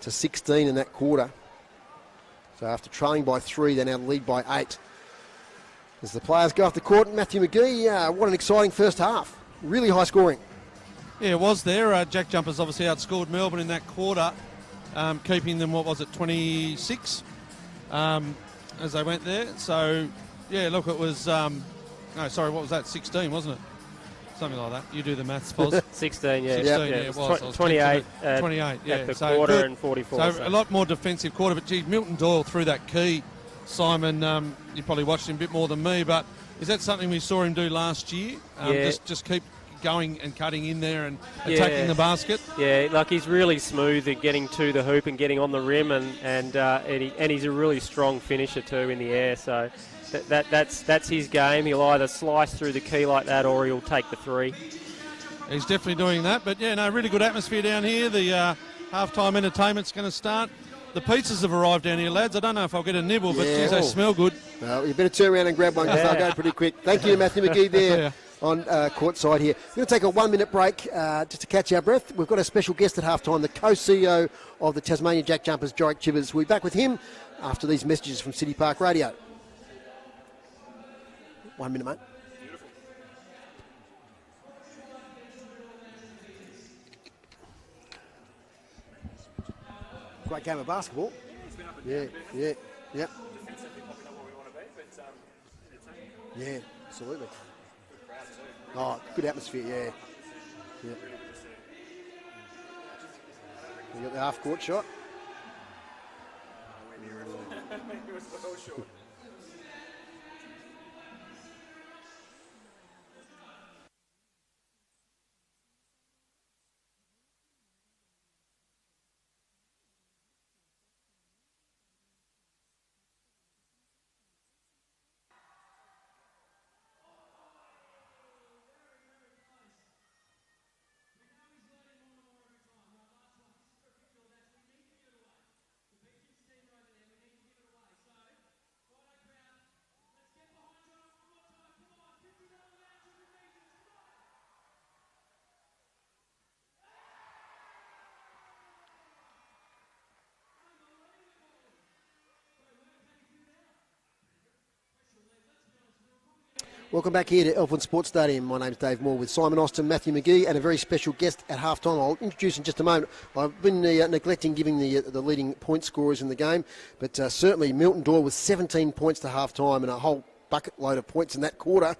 to 16 in that quarter. So after trailing by 3, they now lead by 8. As the players go off the court, Matthew McGee, what an exciting first half. Really high scoring. Yeah, it was there. Jack Jumpers obviously outscored Melbourne in that quarter, keeping them, 26 as they went there. So, yeah, look, it was, what was that, 16, wasn't it? Something like that. You do the maths, Foz. 16, yeah. 16, it was. 28, 28, yeah. at the quarter and 44. So a lot more defensive quarter, but gee, Milton Doyle threw that key. Simon, you probably watched him a bit more than me, but is that something we saw him do last year? Just keep going and cutting in there and attacking the basket? Yeah, like he's really smooth at getting to the hoop and getting on the rim, and he's a really strong finisher too in the air, so... That's his game. He'll either slice through the key like that or he'll take the three. He's definitely doing that. But, yeah, no, really good atmosphere down here. The half-time entertainment's going to start. The pizzas have arrived down here, lads. I don't know if I'll get a nibble, but geez, they smell good. Well, you better turn around and grab one because they'll go pretty quick. Thank you, Matthew McGee, there on court side here. We're going to take a 1-minute break just to catch our breath. We've got a special guest at half-time, the co-CEO of the Tasmania Jack Jumpers, JackJumpers. We'll be back with him after these messages from City Park Radio. 1 minute, mate. Beautiful. Great game of basketball. Yeah. Yeah, absolutely. Oh, good atmosphere, yeah. You got the half-court shot. Welcome back here to Elfland Sports Stadium. My name's Dave Moore with Simon Austin, Matthew McGee, and a very special guest at halftime. I'll introduce in just a moment. I've been neglecting giving the leading point scorers in the game, but certainly Milton Doyle with 17 points to halftime and a whole bucket load of points in that quarter,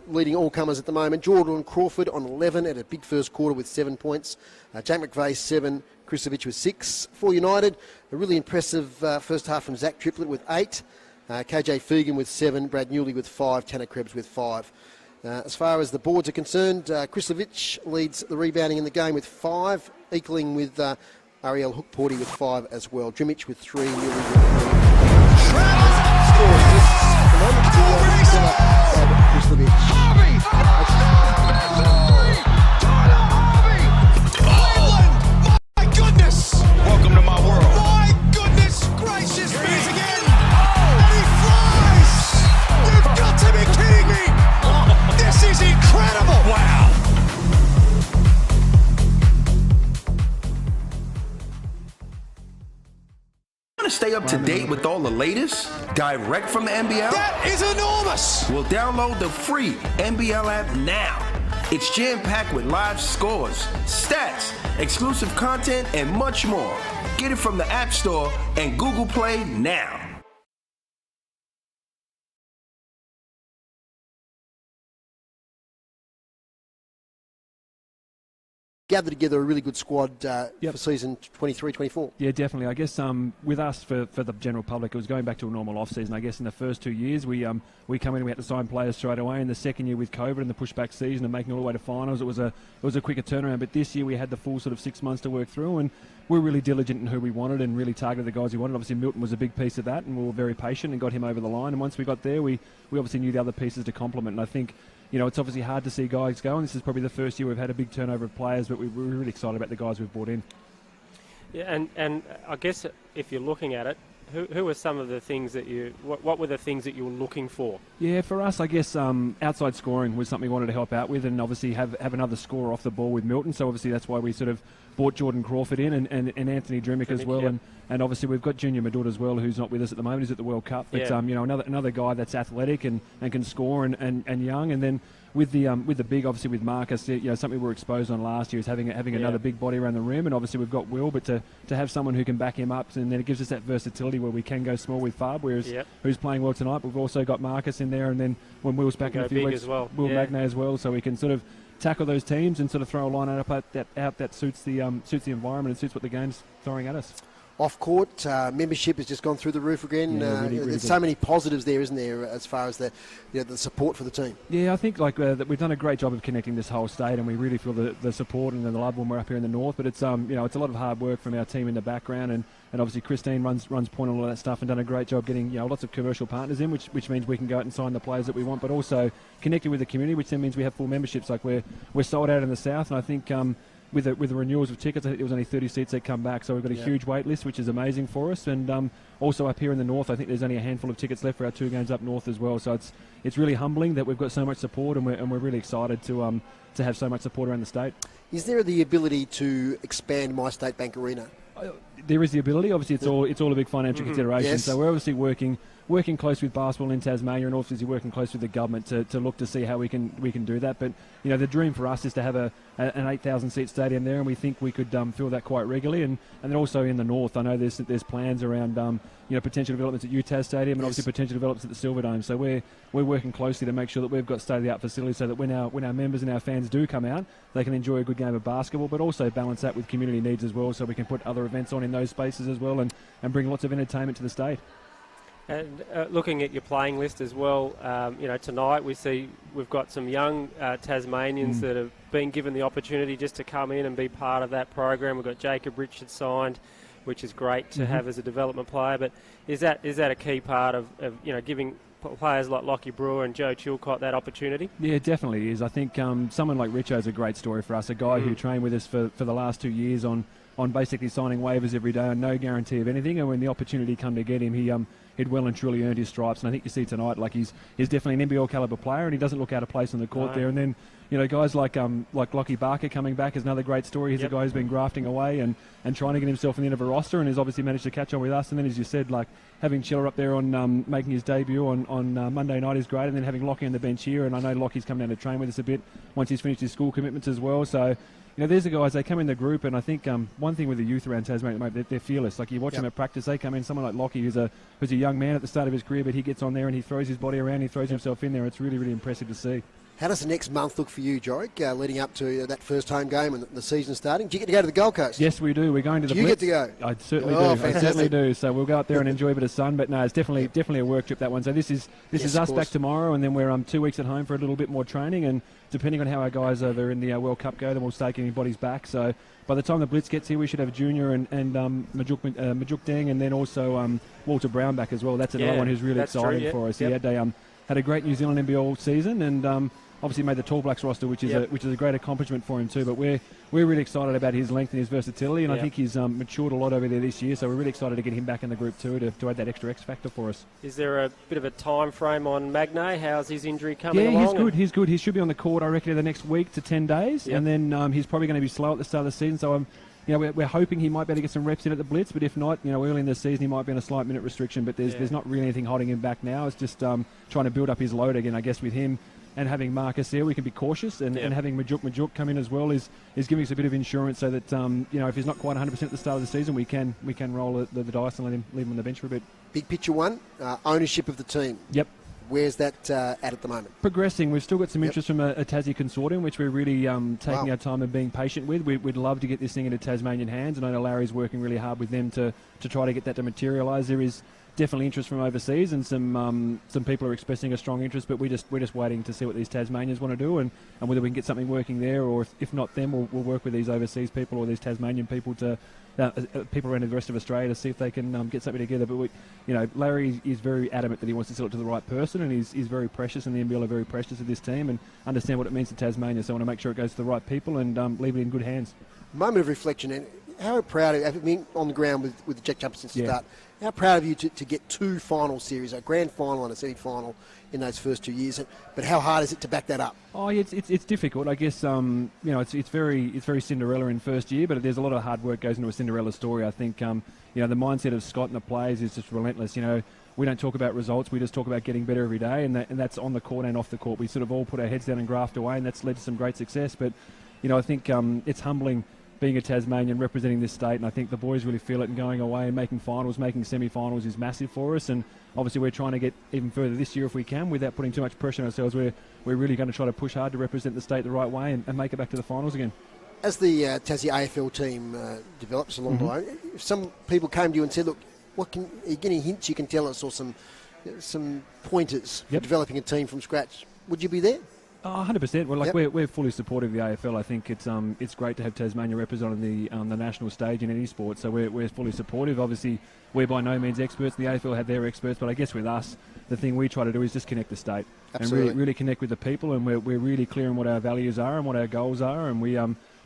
leading all comers at the moment. Jordan Crawford on 11 at a big first quarter with 7 points. Jack McVeigh 7, Kristovic with 6. For United, a really impressive first half from Zach Triplett with 8. KJ Fegan with 7, Brad Newley with 5, Tanner Krebs with 5. As far as the boards are concerned, Kristovic leads the rebounding in the game with 5, equaling with Ariel Hook-Porty with 5 as well. Drimich with 3, Newley with 3. My goodness! Welcome to my world. My goodness gracious me again! And he flies! You've got to be kidding me! This is incredible! Wow! Want to stay up to date with all the latest direct from the NBL? That is enormous! Well, download the free NBL app now. It's jam-packed with live scores, stats, exclusive content, and much more. Get it from the App Store and Google Play now. gathered together a really good squad for season 23-24. Yeah, definitely. I guess with us, for the general public, it was going back to a normal off-season. I guess in the first 2 years, we come in and we had to sign players straight away. In the second year with COVID and the pushback season and making all the way to finals, it was a quicker turnaround. But this year we had the full sort of 6 months to work through, and we're really diligent in who we wanted and really targeted the guys we wanted. Obviously, Milton was a big piece of that, and we were very patient and got him over the line. And once we got there, we obviously knew the other pieces to complement. And I think, it's obviously hard to see guys go, and this is probably the first year we've had a big turnover of players, but we're really excited about the guys we've brought in. Yeah, and I guess if you're looking at it, who are some of the things that what were the things that you were looking for? Yeah, for us, I guess outside scoring was something we wanted to help out with, and obviously have another scorer off the ball with Milton. So obviously that's why we sort of brought Jordan Crawford in and Anthony Drimmick as well. Yep. And obviously we've got Junior Madud as well, who's not with us at the moment. He's at the World Cup. But another guy that's athletic and can score and young. And then with the big, obviously with Marcus, something we were exposed on last year is having another big body around the rim. And obviously we've got Will, but to have someone who can back him up, and then it gives us that versatility where we can go small with Fab, who's playing well tonight. We've also got Marcus in there, and then when Will's back in a few weeks, Will Magnay as well, so we can sort of tackle those teams and sort of throw a line out that suits the environment and suits what the game's throwing at us. Off-court membership has just gone through the roof again. Really there's so many positives there, isn't there, as far as the support for the team? Yeah, I think that we've done a great job of connecting this whole state, and we really feel the support and the love when we're up here in the north. But it's it's a lot of hard work from our team in the background, and obviously Christine runs point on all that stuff and done a great job getting lots of commercial partners in, which means we can go out and sign the players that we want, but also connecting with the community, which then means we have full memberships. Like we're sold out in the south, and I think. With the renewals of tickets, I think there was only 30 seats that come back, so we've got a huge wait list, which is amazing for us. And also up here in the north, I think there's only a handful of tickets left for our 2 games up north as well. So it's really humbling that we've got so much support, and we're really excited to have so much support around the state. Is there the ability to expand My State Bank Arena? There is the ability. Obviously, it's all a big financial consideration. Yes. So we're obviously working close with basketball in Tasmania, and obviously working close with the government to look to see how we can do that. But the dream for us is to have an 8,000 seat stadium there, and we think we could fill that quite regularly. And then also in the north, I know there's plans around potential developments at UTAS Stadium, and obviously potential developments at the Silverdome. So we're working closely to make sure that we've got state-of-the-art facilities, so that when our members and our fans do come out, they can enjoy a good game of basketball, but also balance that with community needs as well, so we can put other events on in those spaces as well, and bring lots of entertainment to the state. And looking at your playing list as well, tonight we've got some young Tasmanians that have been given the opportunity just to come in and be part of that program. We've got Jacob Richards signed, which is great to have as a development player. But is that a key part of giving players like Lockie Brewer and Joe Chilcott that opportunity? Yeah, it definitely is. I think someone like Richo is a great story for us. A guy who trained with us for the last 2 years on basically signing waivers every day on no guarantee of anything. And when the opportunity come to get him, he'd well and truly earned his stripes. And I think you see tonight, he's definitely an NBL caliber player, and he doesn't look out of place on the court there. And then guys like Lockie Barker coming back is another great story. He's a guy who's been grafting away and trying to get himself in the end of a roster, and has obviously managed to catch on with us. And then, as you said, having Chiller up there on making his debut on Monday night is great, and then having Lockie on the bench here. And I know Lockie's come down to train with us a bit once he's finished his school commitments as well. So there's the guys, they come in the group, and I think one thing with the youth around Tasmania at the moment, they're fearless. You watch them at practice, they come in, someone like Lockie who's a young man at the start of his career, but he gets on there and he throws his body around, he throws himself in there. It's really, really impressive to see. How does the next month look for you, Jorik, leading up to that first home game and the season starting? Do you get to go to the Gold Coast? Yes, we do. We're going to the Blitz. Do you get to go? I certainly do. Fantastic. I certainly do. So we'll go out there and enjoy a bit of sun. But no, it's definitely a work trip, that one. So this is us back tomorrow, and then we're 2 weeks at home for a little bit more training. And depending on how our guys over in the World Cup go, then we'll start getting bodies back. So by the time the Blitz gets here, we should have Junior and Majuk Deng, and then also Walter Brown back as well. That's another one who's really exciting for us. Yep. He had a great New Zealand NBL season, and obviously made the Tall Blacks roster, which is a great accomplishment for him too. But we're really excited about his length and his versatility, and I think he's matured a lot over there this year. So we're really excited to get him back in the group too, to add that extra X factor for us. Is there a bit of a time frame on Magnay? How's his injury coming along? Yeah, he's good. He should be on the court, I reckon, in the next week to 10 days, and then he's probably going to be slow at the start of the season. So we're hoping he might be able to get some reps in at the Blitz, but if not, early in the season he might be on a slight minute restriction. But there's not really anything holding him back now. It's just trying to build up his load again, I guess, with him. And having Marcus there, we can be cautious, and having Majuk come in as well is giving us a bit of insurance, so that if he's not quite 100% at the start of the season, we can roll the dice and leave him on the bench for a bit. Big picture one, ownership of the team. Yep. Where's that at the moment? Progressing. We've still got some interest from a Tassie consortium, which we're really taking our time and being patient with. We'd love to get this thing into Tasmanian hands, and I know Larry's working really hard with them to try to get that to materialise. There is definitely interest from overseas, and some people are expressing a strong interest, but we're just waiting to see what these Tasmanians want to do, and whether we can get something working there, or if not them, we'll work with these overseas people or these Tasmanian people to people around the rest of Australia to see if they can get something together. But Larry is very adamant that he wants to sell it to the right person, and he's very precious, and the NBL are very precious of this team and understand what it means to Tasmania. So I want to make sure it goes to the right people and leave it in good hands. Moment of reflection, and how proud of you, having been on the ground with the JackJumpers since the start, how proud of you to get 2 final series, a grand final and a semi-final in those first 2 years, but how hard is it to back that up? Oh, yeah, it's difficult. I guess it's very Cinderella in first year, but there's a lot of hard work goes into a Cinderella story. I think the mindset of Scott and the players is just relentless. We don't talk about results, we just talk about getting better every day, and that's on the court and off the court. We sort of all put our heads down and graft away, and that's led to some great success. But I think it's humbling being a Tasmanian, representing this state, and I think the boys really feel it, and going away and making finals, making semi-finals is massive for us, and obviously we're trying to get even further this year if we can without putting too much pressure on ourselves. We're really going to try to push hard to represent the state the right way and make it back to the finals again. As the Tassie AFL team develops along the way, if some people came to you and said, look, are you getting hints you can tell us, or some pointers for developing a team from scratch, would you be there? Oh, 100%. Well, we're fully supportive of the AFL. I think it's great to have Tasmania represented on the national stage in any sport. So we're fully supportive. Obviously, we're by no means experts. The AFL had their experts, but I guess with us, the thing we try to do is just connect the state. Absolutely. And really connect with the people. And we're really clear on what our values are and what our goals are. And we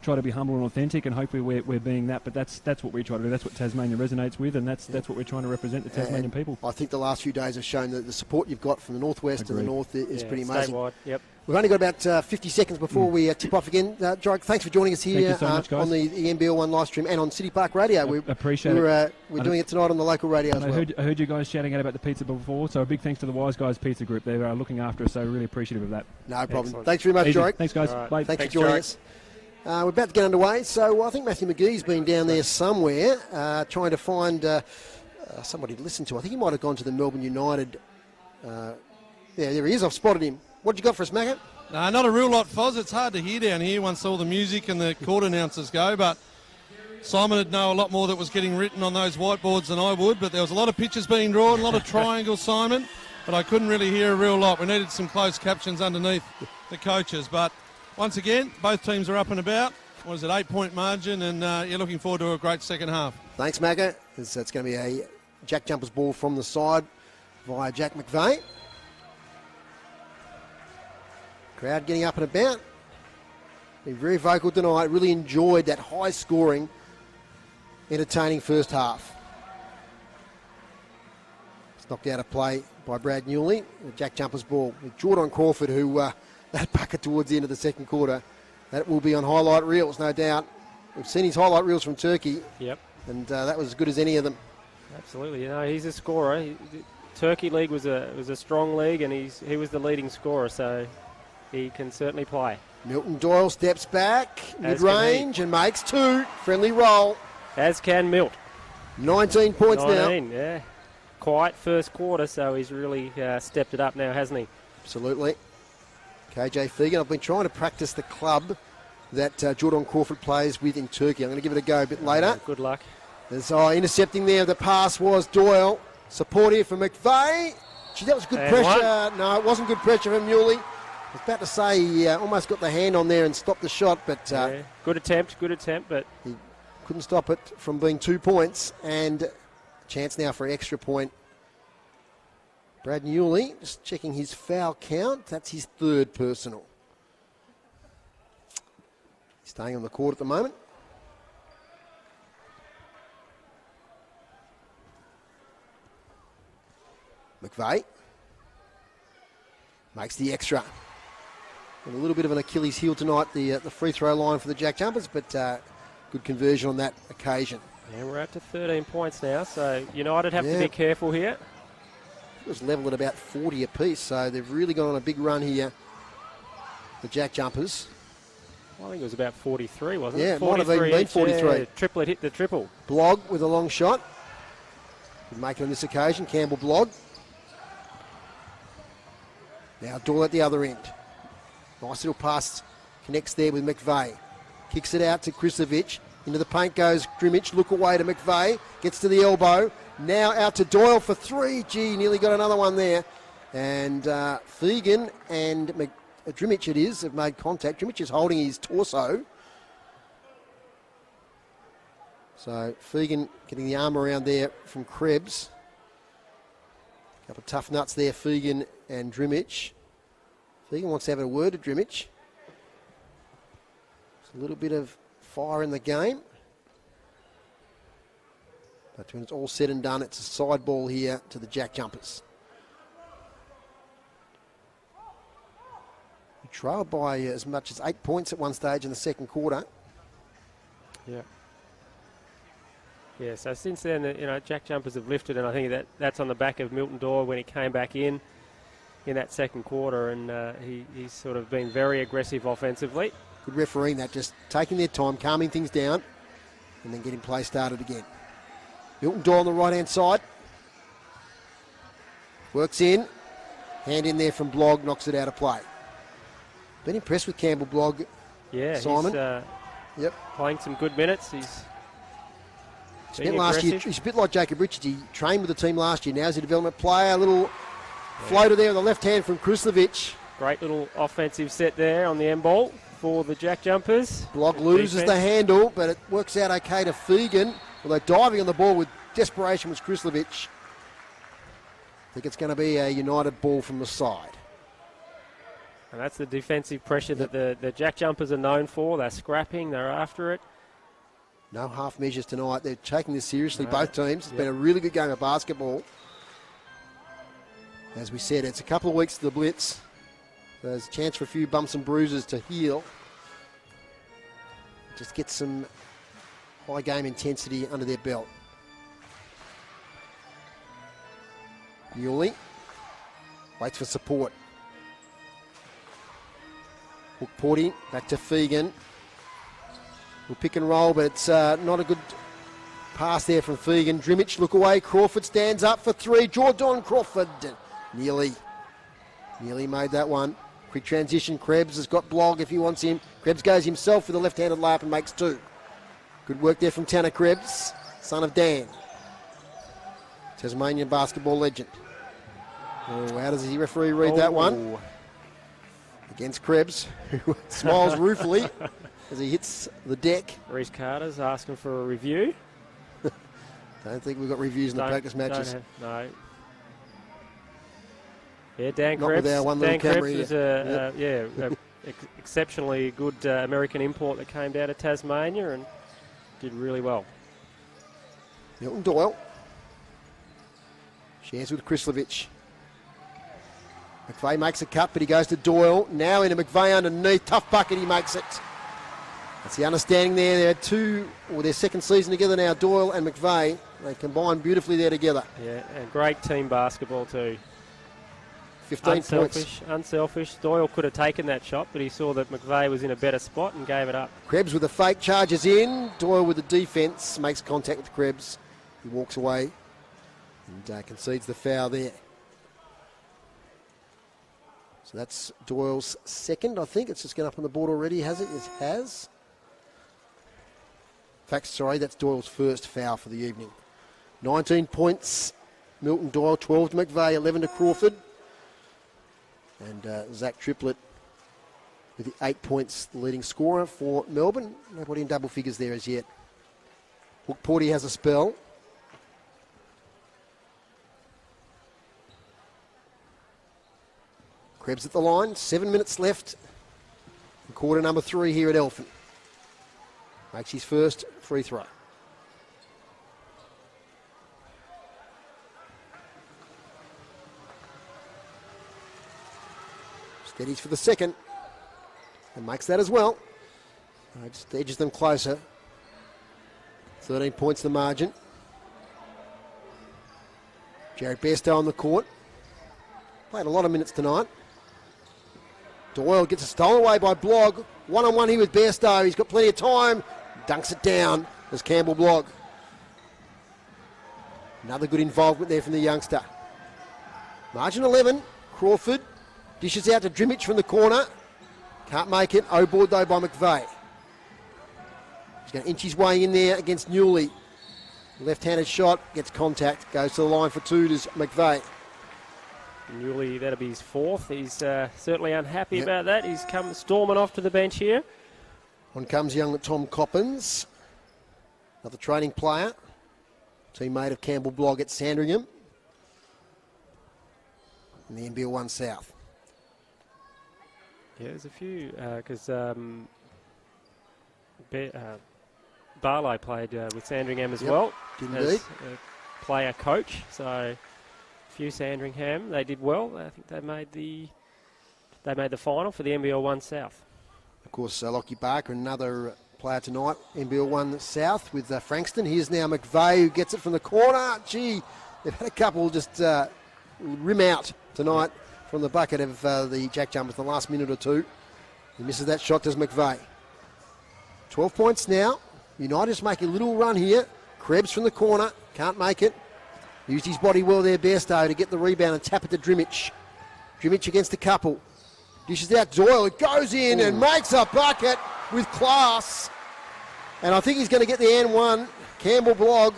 try to be humble and authentic, and hopefully we're being that. But that's what we try to do. That's what Tasmania resonates with, and that's what we're trying to represent, the Tasmanian people. I think the last few days have shown that the support you've got from the northwest and the north is pretty amazing. Statewide, yep. We've only got about 50 seconds before we tip off again. Jock, thanks for joining us here so much, on the NBL1 live stream and on City Park Radio. We appreciate it. We're doing it tonight on the local radio as well. I heard you guys shouting out about the pizza before, so a big thanks to the Wise Guys Pizza Group. They are looking after us, so really appreciative of that. No problem. Excellent. Thanks very much, Jock. Thanks, guys. Right. Bye. Thanks for joining us. We're about to get underway, so I think Matthew McGee's been down there somewhere trying to find somebody to listen to. I think he might have gone to the Melbourne United. There he is. I've spotted him. What you got for us, Macca? No, not a real lot, Foz. It's hard to hear down here once all the music and the court announcers go, but Simon would know a lot more that was getting written on those whiteboards than I would, but there was a lot of pictures being drawn, a lot of triangles, Simon, but I couldn't really hear a real lot. We needed some closed captions underneath the coaches, but once again, both teams are up and about. What is it, 8-point margin, and you're looking forward to a great second half. Thanks, Macca. It's going to be a JackJumpers ball from the side via Jack McVeigh. Crowd getting up and about. Been very vocal tonight. Really enjoyed that high-scoring, entertaining first half. It's knocked out of play by Brad Newley. The JackJumpers ball with Jordan Crawford, who that bucket towards the end of the second quarter. That will be on highlight reels, no doubt. We've seen his highlight reels from Turkey. Yep. And that was as good as any of them. Absolutely. He's a scorer. Turkey League was a strong league, and he was the leading scorer, so he can certainly play. Milton Doyle steps back, mid-range, and makes 2. Friendly roll. As can Milt. 19 points 19, now. yeah. Quiet first quarter, so he's really stepped it up now, hasn't he? Absolutely. KJ Fegan, I've been trying to practice the club that Jordan Crawford plays with in Turkey. I'm going to give it a go a bit later. Good luck. There's intercepting there. The pass was Doyle. Support here for McVeigh. Gee, that was good pressure. No, it wasn't good pressure from Newley. I was about to say he almost got the hand on there and stopped the shot, but good attempt, but he couldn't stop it from being 2 points. And a chance now for an extra point. Brad Newley just checking his foul count. That's his 3rd personal. He's staying on the court at the moment. McVeigh makes the extra. And a little bit of an Achilles heel tonight, the free throw line for the JackJumpers, but good conversion on that occasion. And we're up to 13 points now, so United have to be careful here. It was level at about 40 apiece, so they've really gone on a big run here, the JackJumpers. I think it was about 43, wasn't it? Yeah, it might have even been 43. Yeah, triplet hit the triple. Blogg with a long shot. Could make it on this occasion, Campbell Blogg. Now Doyle at the other end. Nice little pass, connects there with McVeigh. Kicks it out to Kristovic. Into the paint goes Grimmich. Look away to McVeigh. Gets to the elbow. Now out to Doyle for three. Gee, nearly got another one there. And Fegan and Grimmich it is have made contact. Grimmich is holding his torso. So Fegan getting the arm around there from Krebs. A couple of tough nuts there, Fegan and Grimmich. Fegan wants to have a word to Grimmich. There's a little bit of fire in the game. But when it's all said and done, it's a side ball here to the JackJumpers. We trailed by as much as 8 points at one stage in the second quarter. Yeah. Yeah, so since then, JackJumpers have lifted, and I think that's on the back of Milton Doyle when he came back in that second quarter, and he's sort of been very aggressive offensively. Good refereeing that, just taking their time, calming things down, and then getting play started again. Milton Doyle on the right-hand side. Works in. Hand in there from Blogg, knocks it out of play. Been impressed with Campbell Blogg, yeah, Simon. He's playing some good minutes. He's spent last year, he's a bit like Jacob Richards. He trained with the team last year. Now he's a development player. A little floater there on the left hand from Kristovic. Great little offensive set there on the end ball for the JackJumpers. Blogg loses the handle, but it works out okay to Fegan. Although diving on the ball with desperation was Kristovic. I think it's going to be a United ball from the side. And that's the defensive pressure that the JackJumpers are known for. They're scrapping, they're after it. No half measures tonight. They're taking this seriously, both teams. It's been a really good game of basketball. As we said, it's a couple of weeks to the Blitz. There's a chance for a few bumps and bruises to heal. Just get some high game intensity under their belt. Muley waits for support. Hook Porty back to Fegan. We'll pick and roll, but it's not a good pass there from Fegan. Grimmich, look away. Crawford stands up for three. Jordan Crawford. Nearly made that one. Quick transition. Krebs has got Blogg if he wants him. Krebs goes himself with a left-handed layup and makes two. Good work there from Tanner Krebs, son of Dan. Tasmanian basketball legend. Oh, how does the referee read that one? Against Krebs, who smiles ruefully as he hits the deck. Reece Carter's asking for a review. Don't think we've got reviews in the practice matches. No. Yeah, Dan Not Krebs. with our one little Dan camera Krebs is an exceptionally good American import that came down to Tasmania and did really well. Milton Doyle shares with Kristovic. McVeigh makes a cut, but he goes to Doyle. Now into McVeigh underneath. Tough bucket, he makes it. That's the understanding there. They're their second season together now, Doyle and McVeigh. They combine beautifully there together. Yeah, and great team basketball too. 15 points. Unselfish. Doyle could have taken that shot, but he saw that McVeigh was in a better spot and gave it up. Krebs with the fake charges in. Doyle with the defence makes contact with Krebs. He walks away and concedes the foul there. So that's Doyle's second, I think. It's just gone up on the board already, has it? It has. In fact, sorry, that's Doyle's first foul for the evening. 19 points, Milton Doyle, 12 to McVeigh, 11 to Crawford. And Zach Triplett with the 8 points, the leading scorer for Melbourne. Nobody in double figures there as yet. Hook Porty has a spell. Krebs at the line, 7 minutes left in quarter number 3 here at Elphin. Makes his first free throw. Steadies for the second and makes that as well. Just edges them closer. 13 points the margin. Jared Bairstow on the court. Played a lot of minutes tonight. Doyle gets a stolen away by Blogg. One-on-one here with Bairstow. He's got plenty of time. Dunks it down as Campbell Blogg. Another good involvement there from the youngster. Margin 11. Crawford Dishes out to Drimich from the corner. Can't make it. O-board though by McVeigh. He's going to inch his way in there against Newley. Left-handed shot, gets contact, goes to the line for two to McVeigh. Newley, that'll be his fourth. He's certainly unhappy about that. He's come storming off to the bench here. On comes young Tom Coppins, another training player, teammate of Campbell Blogg at Sandringham in the NBL1 South. Yeah, there's a few, because Barlow played with Sandringham as well. Did as indeed. a player coach, so a few Sandringham. They did well. I think they made the final for the NBL1 South. Of course, Lockie Barker, another player tonight, NBL1 South with Frankston. Here's now McVeigh who gets it from the corner. Gee, they've had a couple just rim out tonight from the bucket of the JackJumpers the last minute or two. He misses that shot, does McVeigh. 12 points now. United's making a little run here. Krebs from the corner, can't make it. Used his body well there, Bairstow, to get the rebound and tap it to Drimich. Drimich against the couple. Dishes out Doyle, it goes in and makes a bucket with class. And I think he's going to get the N1. Campbell Blogg.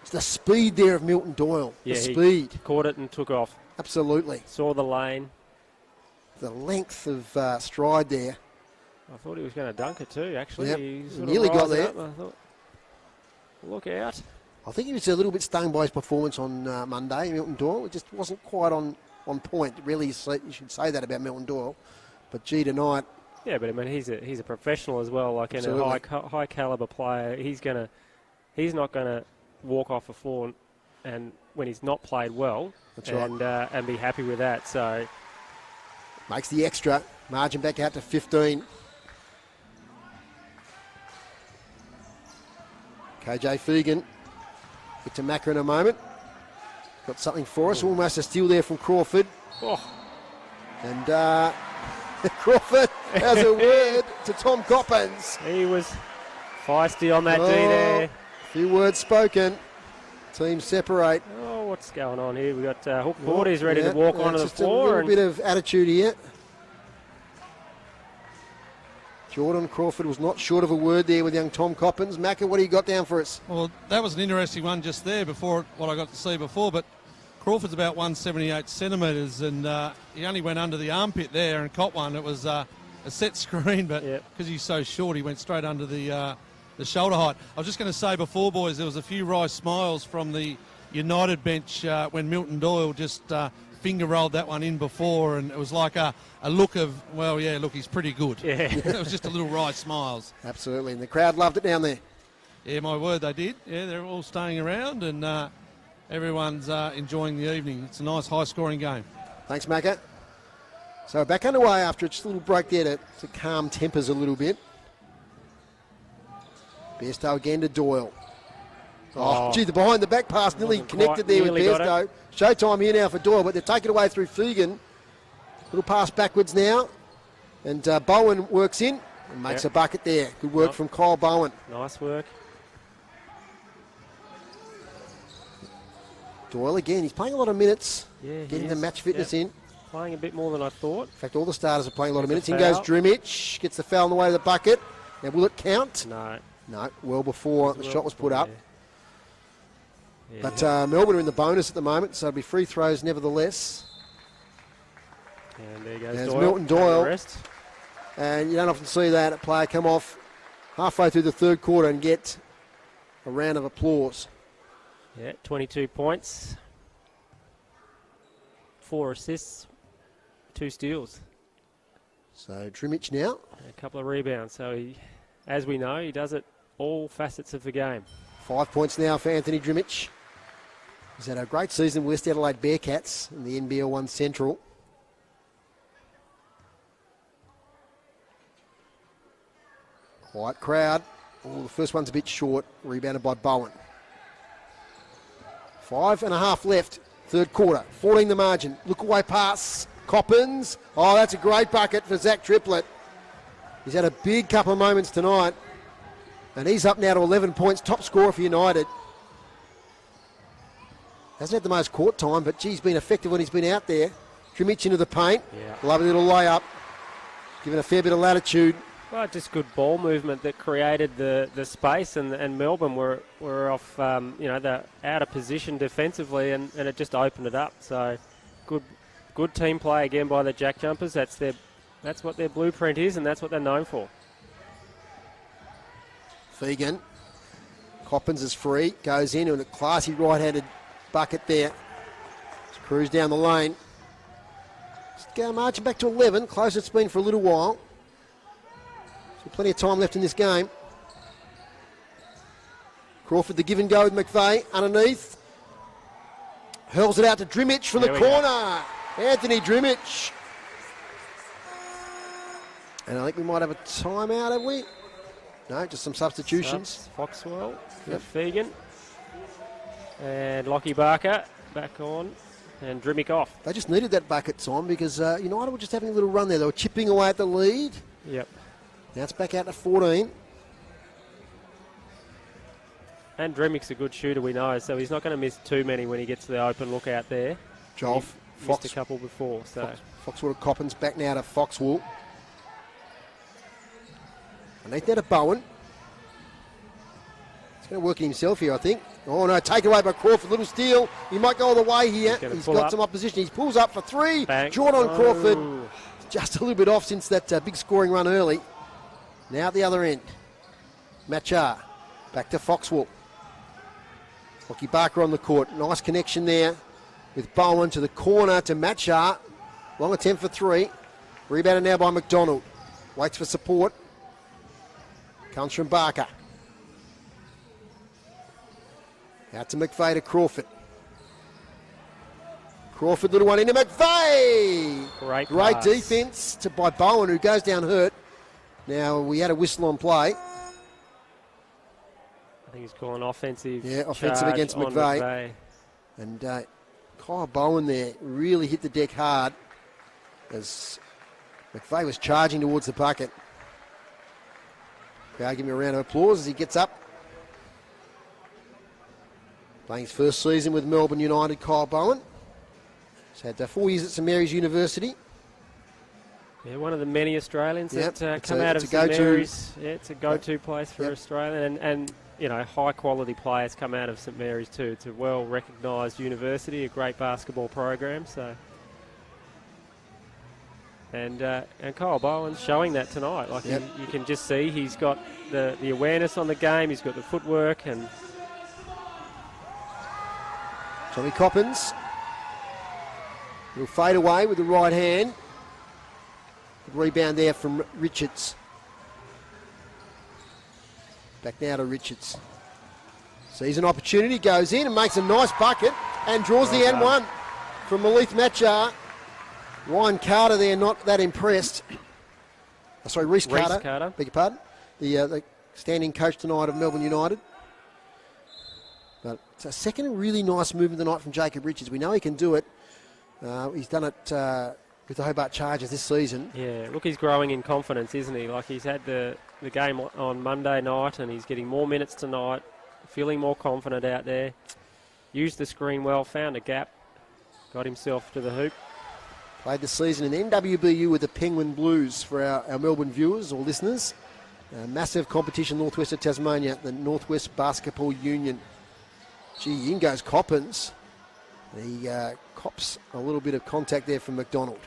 It's the speed there of Milton Doyle. Yeah, the speed. Caught it and took off. Absolutely. Saw the lane. The length of stride there. I thought he was going to dunk it too, actually. Yep. He sort of Nearly got rised there. up, and I thought, look out. I think he was a little bit stung by his performance on Monday, Milton Doyle. It just wasn't quite on point. Really, you should say that about Milton Doyle. But gee, tonight... Yeah, but I mean, he's a professional as well, like in Absolutely. a high caliber player. He's not gonna walk off the floor and when he's not played well, That's right. And be happy with that. So Makes the extra. Margin back out to 15. KJ Fegan. Get to Macca in a moment. Got something for us. Almost a steal there from Crawford. oh, And Crawford has a word to Tom Coppins. he was feisty on that D Oh, there. a few words spoken. Teams separate. Oh, what's going on here? We got Hook Porty's ready to walk onto the just floor. A little And bit of attitude here. Jordan Crawford was not short of a word there with young Tom Coppins. Macca, what do you got down for us? Well, that was an interesting one just there before what I got to see before, but Crawford's about 178 centimetres and he only went under the armpit there and caught one. It was a set screen, but because he's so short, he went straight under the shoulder height. I was just going to say before, boys, there was a few wry smiles from the United bench when Milton Doyle just finger rolled that one in before, and it was like a look of, well, yeah, look, he's pretty good. Yeah. It was just a little wry smiles. Absolutely, and the crowd loved it down there. Yeah, my word, they did. Yeah, they're all staying around, and everyone's enjoying the evening. It's a nice, high-scoring game. Thanks, Macca. So back underway after just a little break there to calm tempers a little bit. Bairstow again to Doyle. Oh, gee, the behind the back pass nearly Wasn't connected quite, there with nearly got Bairstow. Showtime here now for Doyle, but they've taken it away through Fegan. Little pass backwards now. And Bowen works in and makes a bucket there. Good work from Kyle Bowen. nice work. Doyle again, he's playing a lot of minutes. Yeah, he Getting the is. match fitness Yep. in. Playing a bit more than I thought. In fact, all the starters are playing a lot of minutes. Gets In a goes foul. Drimich, gets the foul on the way to the bucket. Now, will it count? No. No, well before the shot was put up. Yeah. But Melbourne are in the bonus at the moment, so it'll be free throws nevertheless. And there goes There's Doyle. Milton Doyle. And the rest. And you don't often see that, a player come off halfway through the third quarter and get a round of applause. Yeah, 22 points. 4 assists. 2 steals. So Drimich now. And a couple of rebounds. So he, as we know, he does it all facets of the game. 5 points now for Anthony Drimich. He's had a great season with West Adelaide Bearcats in the NBL1 Central. Quiet crowd. Oh, the first one's a bit short, rebounded by Bowen. 5.5 left, third quarter. 14 the margin. Look away pass. Coppins. Oh, that's a great bucket for Zach Triplett. He's had a big couple of moments tonight. And he's up now to 11 points, top scorer for United. Hasn't had the most court time, but gee, he's been effective when he's been out there. Drimich into the paint. Yeah. Lovely little layup. Given a fair bit of latitude. Well, just good ball movement that created the space, and Melbourne were off, they're out of position defensively, and it just opened it up. So good team play again by the JackJumpers. That's what their blueprint is, and that's what they're known for. Fegan. Coppins is free. Goes in, and a classy right-handed bucket there. Just cruise down the lane. Just go marching back to 11. Close it's been for a little while. So plenty of time left in this game. Crawford the give and go with McVeigh underneath. Hurls it out to Drimich from the corner. Anthony Drimich. And I think we might have a timeout, have we? No, just some substitutions. Foxwell, Fegan. And Lockie Barker back on. And Drimich off. They just needed that bucket time because United were just having a little run there. They were chipping away at the lead. Yep. Now it's back out to 14. And Dremich's a good shooter, we know, so he's not going to miss too many when he gets the open look out there. Joel He missed a couple before. So Foxwell to Coppins, back now to Foxwell. Underneath there to Bowen. He's going to work it himself here, I think. Oh no, take away by Crawford, little steal. He might go all the way here. He's got some opposition. He pulls up for three. Bang. Jordan Crawford, just a little bit off since that big scoring run early. Now at the other end. Machar, back to Foxwell. Lockie Barker on the court. Nice connection there with Bowen to the corner to Machar. Long attempt for three. Rebounded now by McDonald. Waits for support. Comes from Barker. Out to McVeigh to Crawford. Crawford, little one into McVeigh. Great defense by Bowen, who goes down hurt. Now, we had a whistle on play. I think he's calling offensive. Yeah, offensive against McVeigh. And Kyle Bowen there really hit the deck hard as McVeigh was charging towards the bucket. Crowd give him a round of applause as he gets up. Playing his first season with Melbourne United, Kyle Bowen. He's had 4 years at St Mary's University. Yeah, one of the many Australians that come out of St Mary's. Yeah, it's a go-to place for Australia, and high quality players come out of St Mary's too. It's a well recognised university, a great basketball program. So, and Kyle Bowen's showing that tonight. Like you can just see he's got the awareness on the game. He's got the footwork and. Tommy Coppins. Little fade away with the right hand. Good rebound there from Richards. Back now to Richards. Sees an opportunity, goes in and makes a nice bucket and draws the N1 from Malith Machar. Ryan Carter there not that impressed. Reece Carter. Beg your pardon. The standing coach tonight of Melbourne United. But it's a second really nice movement tonight from Jacob Richards. We know he can do it. He's done it with the Hobart Chargers this season. Yeah, look, he's growing in confidence, isn't he? Like he's had the game on Monday night and he's getting more minutes tonight, feeling more confident out there. Used the screen well, found a gap, got himself to the hoop. Played the season in the NWBU with the Penguin Blues for our Melbourne viewers or listeners. Massive competition northwest of Tasmania, the Northwest Basketball Union. Gee, in goes Coppins. He cops a little bit of contact there from McDonald.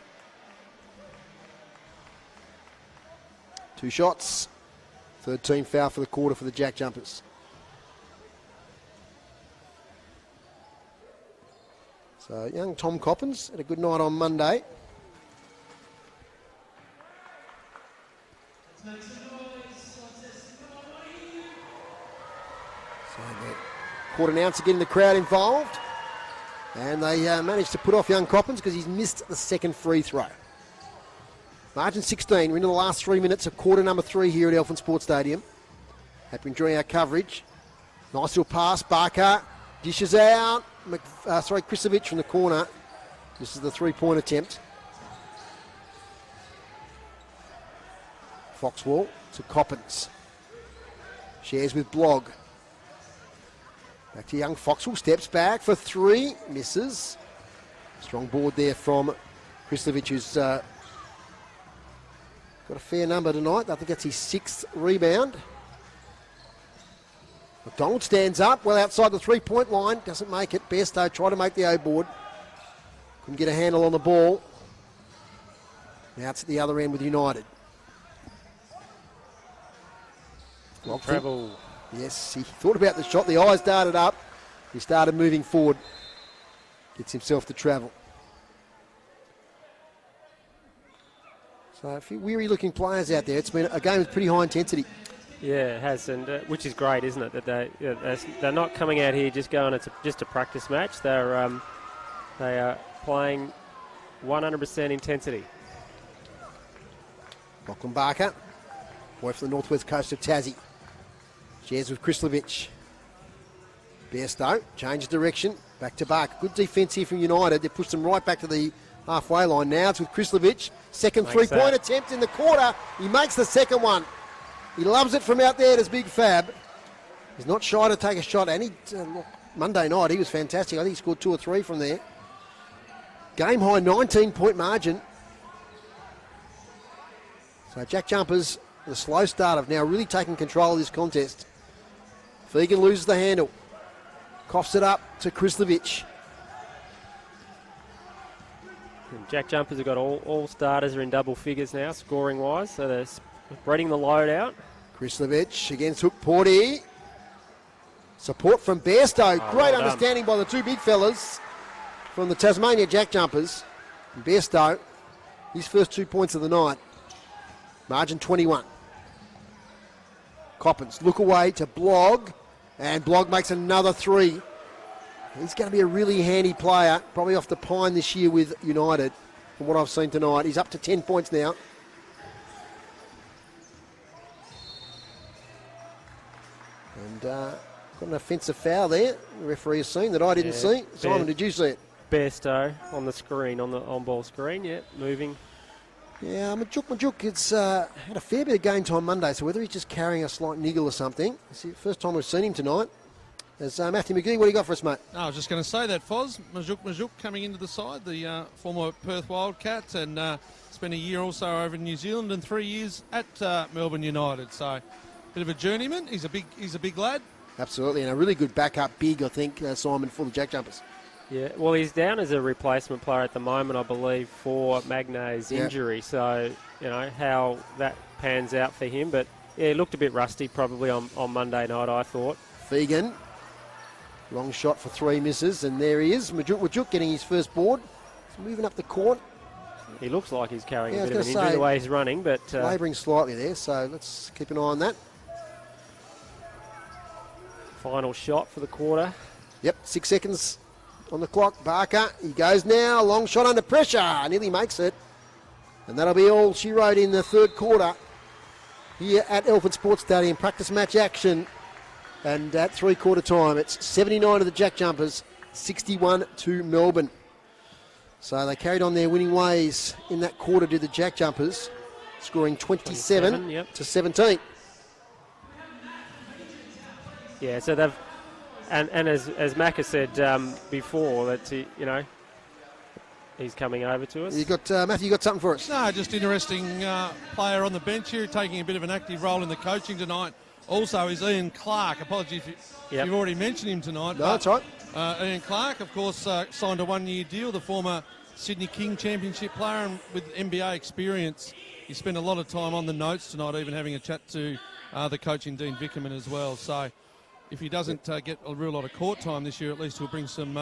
2 shots. Third team foul for the quarter for the JackJumpers. So young Tom Coppins had a good night on Monday. So the court announcer getting the crowd involved. And they managed to put off young Coppins because he's missed the second free throw. Margin 16. We're into the last 3 minutes of quarter number 3 here at Elfin Sports Stadium. Hope you're enjoying our coverage. Nice little pass. Barker dishes out. Krisovic from the corner. This is the 3-point attempt. Foxwell to Coppins. Shares with Blogg. Back to young Foxwell. Steps back for 3. Misses. Strong board there from Krislovic, who's got a fair number tonight. I think that's his 6th rebound. McDonald stands up, well outside the three-point line. Doesn't make it. Bairstow tried to make the O-board. Couldn't get a handle on the ball. Now it's at the other end with United. Travel. Yes, he thought about the shot. The eyes darted up. He started moving forward. Gets himself to travel. So a few weary-looking players out there. It's been a game with pretty high intensity. Yeah, it has, and which is great, isn't it? That they're not coming out here just going. It's just a practice match. They are playing 100% intensity. Lachlan Barker, boy from the northwest coast of Tassie. Shares with Krislovic. Bairstow changes direction. Back to Barker. Good defence here from United. They pushed them right back to the halfway line. Now it's with Krislovic. Second three-point attempt in the quarter. He makes the second one. He loves it from out there at his big fab. He's not shy to take a shot. And Monday night, he was fantastic. I think he scored 2 or 3 from there. Game high 19-point margin. So JackJumpers, the slow start, have now really taken control of this contest. Fegan loses the handle. Coughs it up to Krislovic. JackJumpers have got all starters are in double figures now, scoring-wise, so they're spreading the load out. Krislovic against Hook Porty. Support from Bairstow. Great understanding by the two big fellas from the Tasmania JackJumpers. Bairstow, his first 2 points of the night. Margin 21. Coppins look away to Blogg, and Blogg makes another 3. He's going to be a really handy player, probably off the pine this year with United, from what I've seen tonight. He's up to 10 points now. And got an offensive foul there. The referee has seen that I didn't see. Simon, did you see it? Bairstow on the screen, on the on-ball screen, moving. Yeah, Majuk has had a fair bit of game time Monday, so whether he's just carrying a slight niggle or something. It's the first time we've seen him tonight. As Matthew McGee, what do you got for us, mate? I was just going to say that, Foz. Majuk coming into the side, the former Perth Wildcats, and spent a year also over in New Zealand and 3 years at Melbourne United. So, bit of a journeyman. He's a big lad. Absolutely, and a really good backup big, I think, Simon, for the JackJumpers. Yeah, well, he's down as a replacement player at the moment, I believe, for Magnay's injury. So, how that pans out for him. But, yeah, he looked a bit rusty probably on Monday night, I thought. Fegan, long shot for 3 misses, and there he is. Majuk getting his first board. He's moving up the court. He looks like he's carrying a bit of an injury the way he's running, but... labouring slightly there, so let's keep an eye on that. Final shot for the quarter. Yep, 6 seconds on the clock. Barker, he goes now. Long shot under pressure. Nearly makes it. And that'll be all she wrote in the third quarter here at Elephant Sports Stadium. Practice match action. And at 3/4 time, it's 79 to the JackJumpers, 61 to Melbourne. So they carried on their winning ways in that quarter to the JackJumpers, scoring 27 to 17. Yeah, so they've, and as Mac has said before, that he's coming over to us. You got Matthew, you got something for us? No, just interesting player on the bench here, taking a bit of an active role in the coaching tonight. Also is Ian Clark. Apologies if you've already mentioned him tonight. No, that's right. Ian Clark, of course, signed a 1-year deal, the former Sydney King Championship player, and with NBA experience. He spent a lot of time on the notes tonight, even having a chat to the coaching Dean Vickerman as well. So if he doesn't get a real lot of court time this year, at least he'll bring some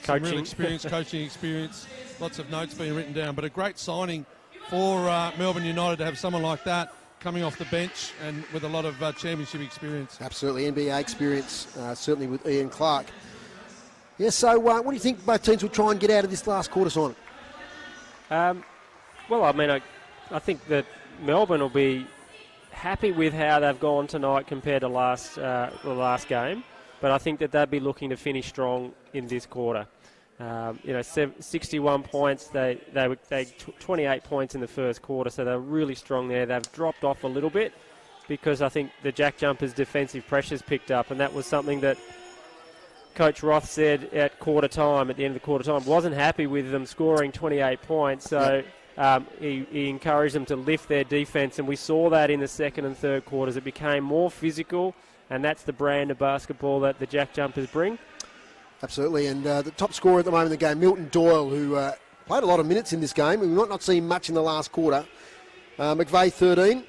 real experience, coaching experience, lots of notes being written down. But a great signing for Melbourne United to have someone like that coming off the bench and with a lot of championship experience. Absolutely, NBA experience, certainly with Ian Clark. Yeah, so what do you think both teams will try and get out of this last quarter, Simon? Well, I mean, I think that Melbourne will be happy with how they've gone tonight compared to the last game, but I think that they'll be looking to finish strong in this quarter. 61 points. They 28 points in the first quarter, so they're really strong there. They've dropped off a little bit because I think the JackJumpers' defensive pressures picked up, and that was something that Coach Roth said at the end of the quarter time, wasn't happy with them scoring 28 points. So he encouraged them to lift their defence, and we saw that in the second and third quarters. It became more physical, and that's the brand of basketball that the JackJumpers bring. Absolutely, and the top scorer at the moment in the game, Milton Doyle, who played a lot of minutes in this game. We might not see much in the last quarter. McVeigh 13,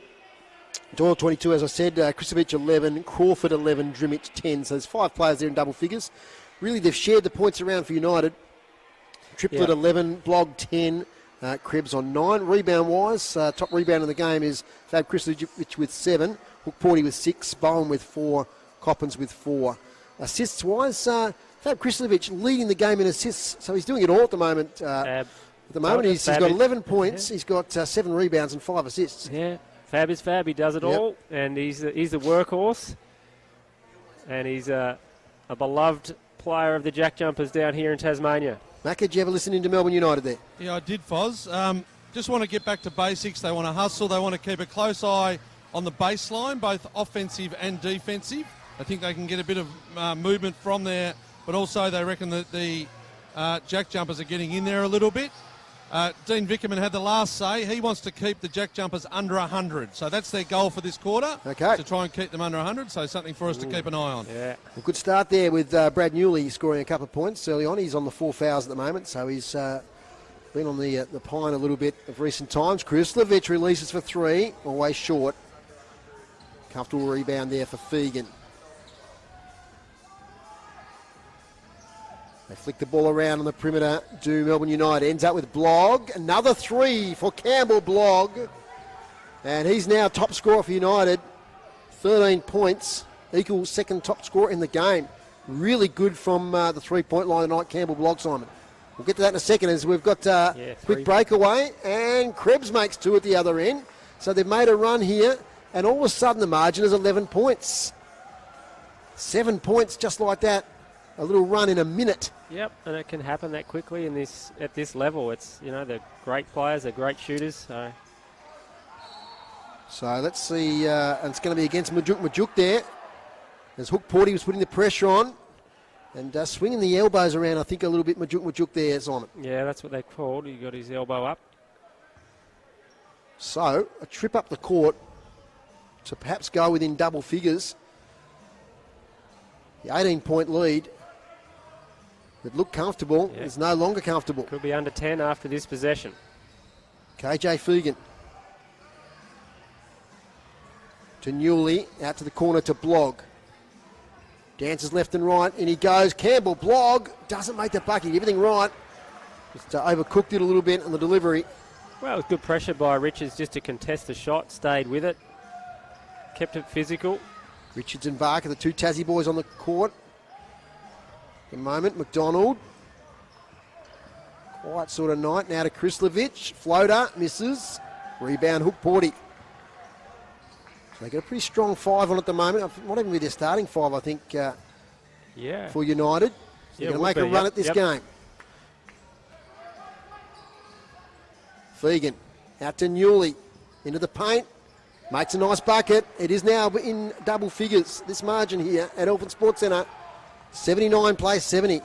Doyle 22, as I said, Kristovic 11, Crawford 11, Drimich 10. So there's 5 players there in double figures. Really, they've shared the points around for United. Triplett 11, Blog 10, Krebs on 9. Rebound-wise, top rebound in the game is Fab Kristovic with 7, Hook Porty with 6, Bowen with 4, Coppins with 4. Assists-wise, Fab Kristovic leading the game in assists, so he's doing it all at the moment. At the moment, he's got 11 points, he's got 7 rebounds and 5 assists. Yeah, Fab is Fab, he does it all, and he's the workhorse, and he's a beloved player of the JackJumpers down here in Tasmania. Macca, did you ever listen into Melbourne United there? Yeah, I did, Foz. Just want to get back to basics. They want to hustle. They want to keep a close eye on the baseline, both offensive and defensive. I think they can get a bit of movement from there, but also they reckon that the JackJumpers are getting in there a little bit. Dean Vickerman had the last say. He wants to keep the JackJumpers under 100. So that's their goal for this quarter, to try and keep them under 100. So something for us to keep an eye on. Yeah. Well, good start there with Brad Newley scoring a couple of points early on. He's on the 4 fouls at the moment, so he's been on the pine a little bit of recent times. Kristovic releases for 3, always short. Comfortable rebound there for Fegan. They flick the ball around on the perimeter, do Melbourne United. Ends up with Blog. Another 3 for Campbell Blog. And he's now top scorer for United. 13 points, equals second top scorer in the game. Really good from the 3-point line tonight, Campbell Blog, Simon. We'll get to that in a second as we've got quick breakaway. And Krebs makes 2 at the other end. So they've made a run here. And all of a sudden the margin is 11 points. 7 points just like that. A little run in a minute. Yep, and it can happen that quickly at this level. It's, they're great players, they're great shooters. So let's see, and it's going to be against Majuk there. As Hook Porty was putting the pressure on and swinging the elbows around, I think a little bit Majuk there, Simon. Yeah, that's what they called. He got his elbow up. So a trip up the court to perhaps go within double figures. The 18-point lead. It looked comfortable. It's no longer comfortable. Could be under 10 after this possession. KJ Fegan. To Newley, out to the corner to Blog. Dances left and right, and he goes. Campbell Blog doesn't make the bucket. Everything right. Just overcooked it a little bit on the delivery. Well, it was good pressure by Richards just to contest the shot. Stayed with it. Kept it physical. Richards and Barker, the 2 Tassie boys on the court. At the moment, McDonald. Quiet sort of night. Now to Kristovic. Floater, misses. Rebound, Hook Porty. So they got a pretty strong 5 on at the moment. Not even with their starting 5, I think, for United. So they're going to make a run at this game. Fegan out to Newley. Into the paint. Makes a nice bucket. It is now in double figures, this margin here at Elfin Sports Centre. 79 plays 70.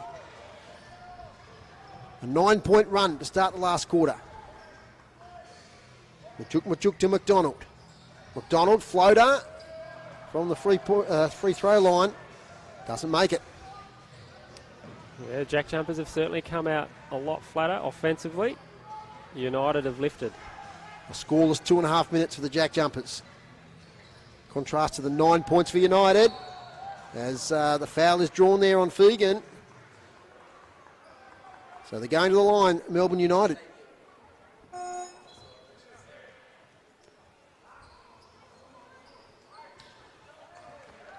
A 9-point run to start the last quarter. Majuk to McDonald. McDonald, floater from the free throw line. Doesn't make it. Yeah, JackJumpers have certainly come out a lot flatter offensively. United have lifted. A scoreless 2.5 minutes for the JackJumpers. Contrast to the 9 points for United. As the foul is drawn there on Fegan. So they're going to the line, Melbourne United.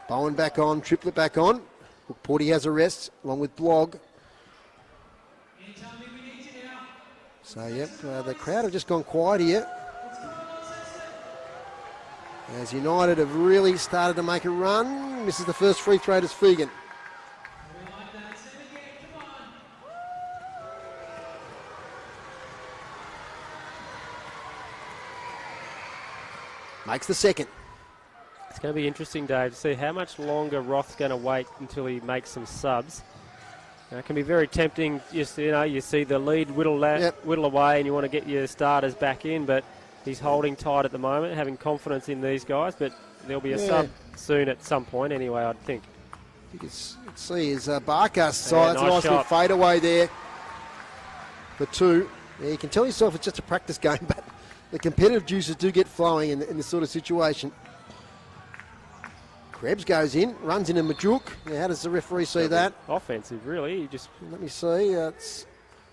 Bowen back on, Triplett back on. Hook Porty has a rest, along with Blog. So, the crowd have just gone quiet here. As United have really started to make a run. Misses the first free throw to Fegan. Makes the second. It's going to be interesting, Dave, to see how much longer Roth's going to wait until he makes some subs. It can be very tempting. Just, you see the lead whittle away, and you want to get your starters back in, but he's holding tight at the moment, having confidence in these guys. But there'll be a sub soon at some point, anyway. I'd think. You can see is Barker. So that's a nice little fade away there for 2. Yeah, you can tell yourself it's just a practice game, but the competitive juices do get flowing in this sort of situation. Krebs goes in, runs into Majuk. Now, how does the referee see that? Offensive, really. You just let me see. It's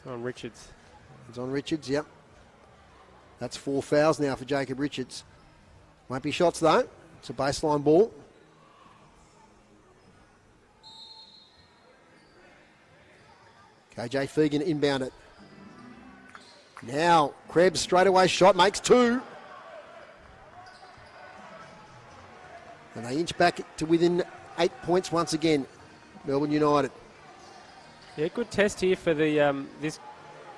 on Richards. It's on Richards. Yep. That's 4 fouls now for Jacob Richards. Won't be shots though. It's a baseline ball. KJ Fegan inbound it. Now Krebs straight away shot, makes 2. And they inch back to within 8 points once again, Melbourne United. Yeah, good test here for the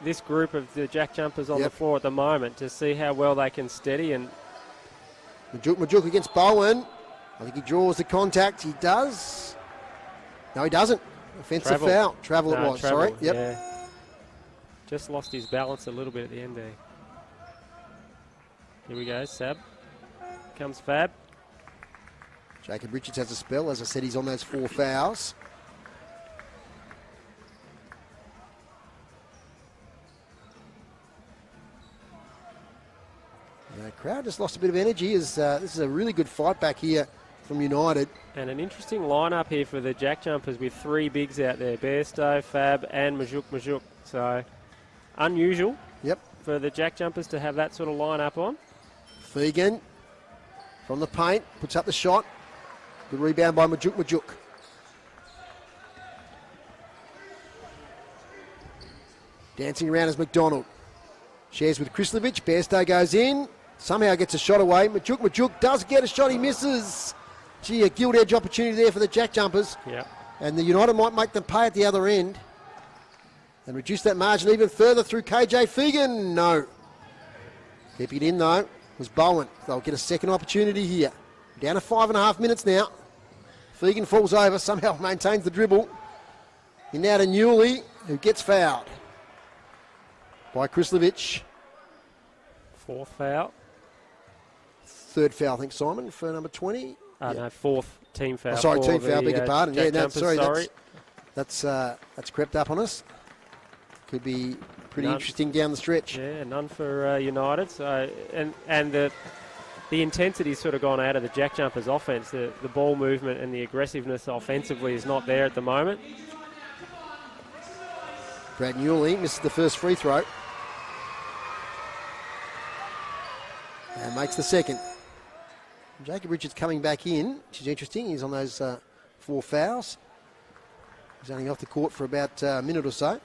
this group of the JackJumpers on the floor at the moment to see how well they can steady. And Majuk against Bowen. I think he draws the contact. He does. No, he doesn't. Offensive foul. Travel it was. Sorry. Yep. Yeah. Just lost his balance a little bit at the end there. Here we go, Sab. Comes Fab. Jacob Richards has a spell. As I said, he's on those 4 fouls. The crowd just lost a bit of energy as this is a really good fight back here from United. And an interesting lineup here for the JackJumpers with 3 bigs out there. Bairstow, Fab and Majuk. So unusual for the JackJumpers to have that sort of lineup on. Fegan from the paint, puts up the shot. Good rebound by Majuk. Dancing around is McDonald. Shares with Krislovic. Bairstow goes in. Somehow gets a shot away. Majuk does get a shot. He misses. Gee, a gilt edge opportunity there for the JackJumpers. Yeah. And the United might make them pay at the other end. And reduce that margin even further through KJ Fegan. No. Keeping it in though was Bowen. They'll get a second opportunity here. Down to 5.5 minutes now. Fegan falls over, somehow maintains the dribble. And now to Newley, who gets fouled by Krislovic. 4th foul. 3rd foul, I think, Simon, for number 20. No, 4th team foul. Team foul, beg your pardon. Yeah, no, sorry. That's crept up on us. Could be pretty interesting down the stretch. Yeah, none for United. So and the intensity's sort of gone out of the JackJumpers offense. The ball movement and the aggressiveness offensively is not there at the moment. Brad Newley misses the first free throw. And makes the second. Jacob Richards coming back in, which is interesting. He's on those 4 fouls. He's only off the court for about a minute or so.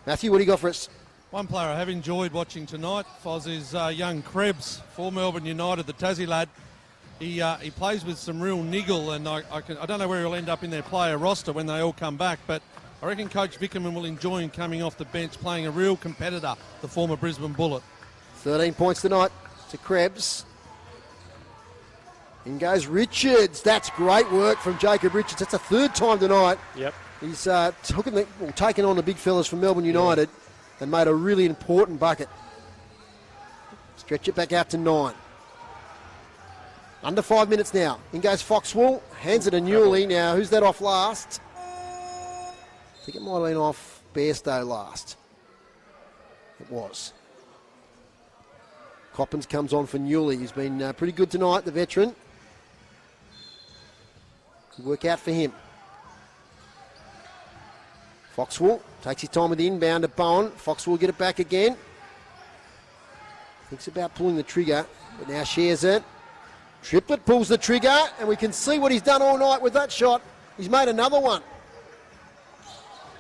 Matthew, what do you got for us? One player I have enjoyed watching tonight, Foz, is young Krebs for Melbourne United, the Tassie lad. He plays with some real niggle, and I don't know where he'll end up in their player roster when they all come back, but I reckon Coach Vickerman will enjoy him coming off the bench, playing a real competitor, the former Brisbane Bullet. 13 points tonight to Krebs. In goes Richards. That's great work from Jacob Richards. That's the 3rd time tonight. Yep. He's taken on the big fellas from Melbourne United and made a really important bucket. Stretch it back out to 9. Under 5 minutes now. In goes Foxwell. Hands it to Newley. Now, who's that off last? I think it might have been off Bairstow last. It was. Coppins comes on for Newley. He's been pretty good tonight, the veteran. Good work out for him. Foxwell takes his time with the inbound to Bowen. Foxwell will get it back again. Thinks about pulling the trigger, but now shares it. Triplett pulls the trigger, and we can see what he's done all night with that shot. He's made another one.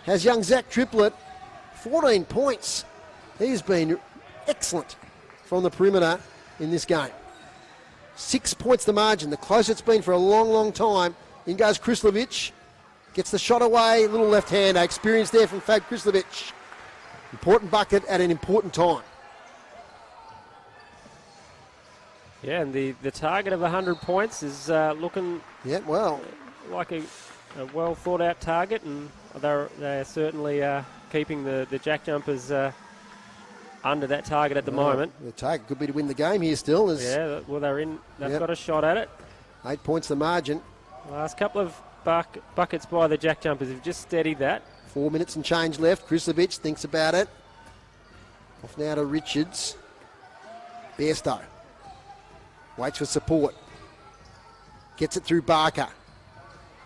Has young Zach Triplett, 14 points. He's been excellent from the perimeter in this game. 6 points the margin, the closest it's been for a long, long time. In goes Krislovic. Gets the shot away, little left-hander. Experience there from Fab Krislovic. Important bucket at an important time. Yeah, and the target of 100 points is looking like a well thought out target, and they're certainly keeping the JackJumpers under that target at the moment. The target could be to win the game here still. Yeah, well, they've got a shot at it. 8 points the margin. Last couple of buckets by the JackJumpers have just steadied that. 4 minutes and change left. Krislovic thinks about it. Off now to Richards. Bairstow waits for support. Gets it through Barker.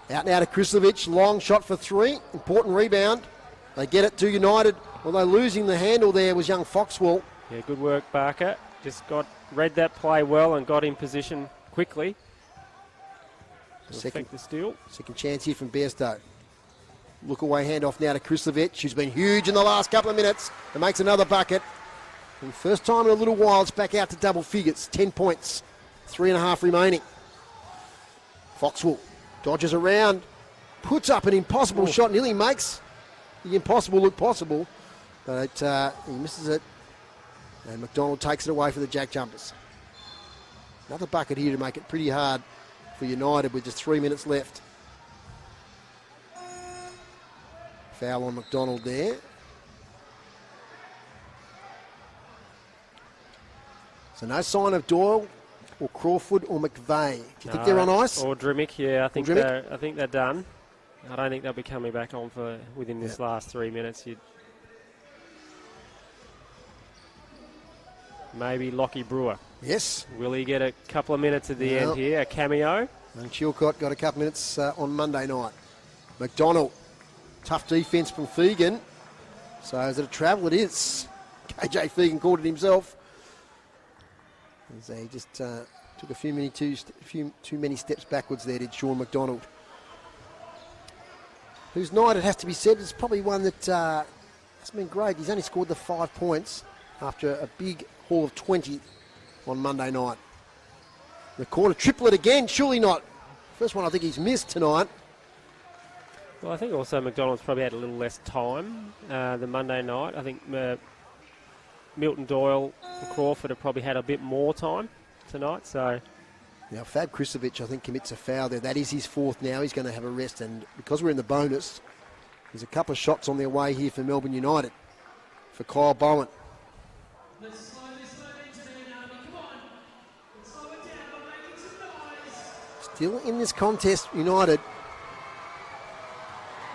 Out now to Krislovic. Long shot for three. Important rebound. They get it to United. Although losing the handle there was young Foxwell. Yeah, good work, Barker. Just read that play well and got in position quickly. Second the steal. Second chance here from Bairstow. Look away handoff now to Krislovic, who's been huge in the last couple of minutes and makes another bucket. And first time in a little while, it's back out to double figures. 10 points, 3.5 remaining. Foxwell dodges around, puts up an impossible shot, nearly makes the impossible look possible, but he misses it. And McDonald takes it away for the JackJumpers. Another bucket here to make it pretty hard for United with just 3 minutes left. Foul on McDonald there. So no sign of Doyle or Crawford or McVeigh. Do you think they're on ice? Or Drimmick, yeah. I think they're done. I don't think they'll be coming back on within this last 3 minutes. Maybe Lockie Brewer. Yes. Will he get a couple of minutes at the end here? A cameo? And Chilcott got a couple of minutes on Monday night. McDonald. Tough defence from Fegan. So is it a travel? It is. KJ Fegan called it himself. As he just took too many steps backwards there, did Sean McDonald. Whose night, it has to be said, is probably one that has been great. He's only scored the 5 points after a big haul of 20 on Monday night. The corner triplet again, surely not. First one I think he's missed tonight. Well, I think also McDonald's probably had a little less time than Monday night. I think Milton Doyle and Crawford have probably had a bit more time tonight. So now Fab Krislovic, I think, commits a foul there. That is his fourth now. He's going to have a rest, and because we're in the bonus, there's a couple of shots on their way here for Melbourne United. For Kyle Bowen. Still in this contest, United.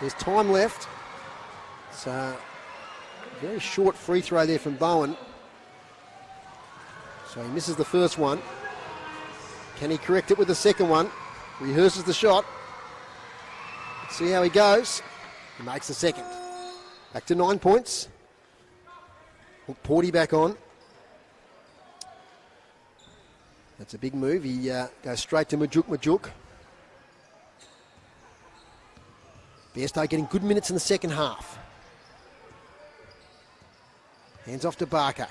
There's time left. It's a very short free throw there from Bowen. So he misses the first one. Can he correct it with the second one? Rehearses the shot. Let's see how he goes. He makes the second. Back to 9 points. Porty back on. That's a big move. He goes straight to Majuk. Bairstow getting good minutes in the second half. Hands off to Barker.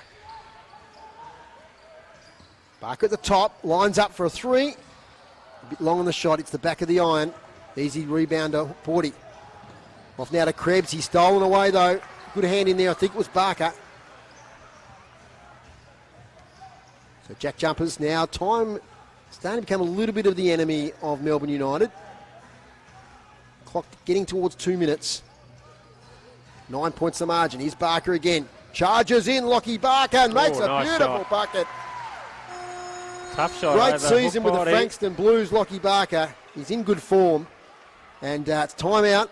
Barker at the top, lines up for a three. A bit long on the shot, it's the back of the iron. Easy rebounder, Porty. Off now to Krebs, he's stolen away though. Good hand in there, I think it was Barker. So JackJumpers now, time starting to become a little bit of the enemy of Melbourne United. Clock getting towards 2 minutes. 9 points the margin. Here's Barker again. Charges in, Lockie Barker, and makes a nice beautiful shot. bucket. Tough shot. Great season with the Frankston Blues, Lockie Barker. He's in good form. And it's timeout.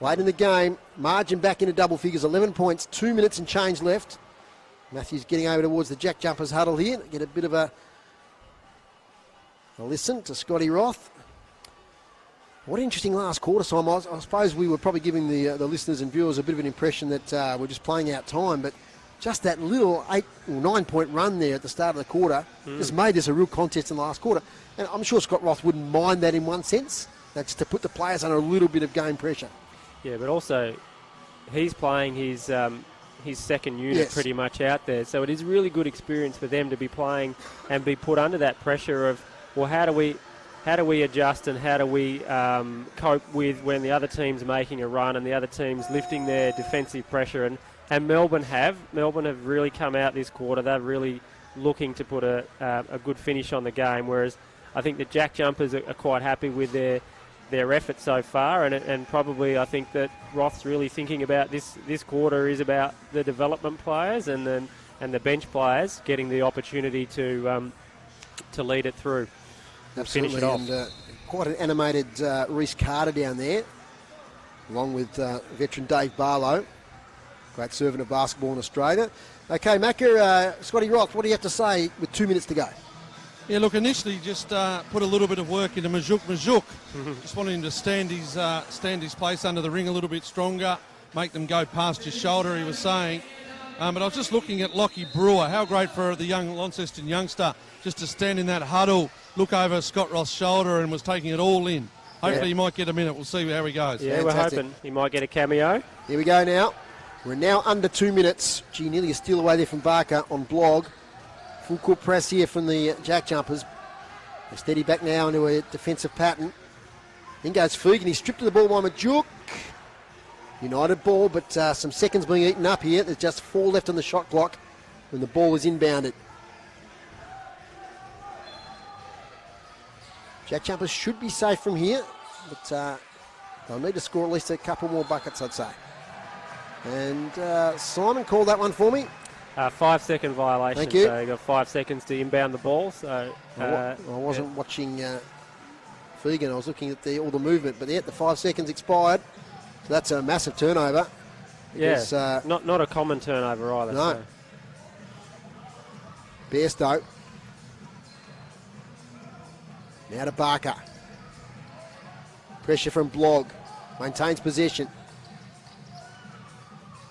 Late in the game. Margin back into double figures. 11 points, 2 minutes and change left. Matthews getting over towards the JackJumpers huddle here. Get a bit of a listen to Scotty Roth. What an interesting last quarter time. I suppose we were probably giving the listeners and viewers a bit of an impression that we're just playing out time, but just that little 8 or 9 point run there at the start of the quarter just made this a real contest in the last quarter. And I'm sure Scott Roth wouldn't mind that in one sense. That's to put the players under a little bit of game pressure. Yeah, but also he's playing his second unit pretty much out there. So it is really good experience for them to be playing and be put under that pressure of, well, how do we adjust and how do we cope with when the other team's making a run and the other team's lifting their defensive pressure? And Melbourne have really come out this quarter. They're really looking to put a good finish on the game, whereas I think the JackJumpers are quite happy with their their effort so far, and probably I think that Roth's really thinking about this quarter is about the development players and the bench players getting the opportunity to lead it through. Absolutely, finish it off. and quite an animated Reece Carter down there, along with veteran Dave Barlow, great servant of basketball in Australia. Okay, Macca, Scotty Roth, what do you have to say with 2 minutes to go? Yeah, look, initially just put a little bit of work into Majuk. Just wanted him to stand his place under the ring a little bit stronger, make them go past his shoulder, he was saying. But I was just looking at Lockie Brewer. How great for the young Launceston youngster just to stand in that huddle, look over Scott Roth's shoulder and was taking it all in. Hopefully he might get a minute. We'll see how he goes. Yeah, Fantastic. we're hoping he might get a cameo. Here we go now. We're now under 2 minutes. Gee, nearly a steal away there from Barker on blog. Full court press here from the Jack Jumpers. They steady back now into a defensive pattern. In goes Fegan. He's stripped of the ball by Majuk. United ball, but some seconds being eaten up here. There's just 4 left on the shot clock when the ball is inbounded. Jack Jumpers should be safe from here, but they'll need to score at least a couple more buckets, I'd say. And Simon called that one for me. 5-second violation. Thank you. So you've got 5 seconds to inbound the ball. So I wasn't watching Fegan. I was looking at all the movement, but the 5 seconds expired. So that's a massive turnover. Because, not a common turnover either. No. So. Bairstow. Now to Barker. Pressure from Blogg. Maintains possession.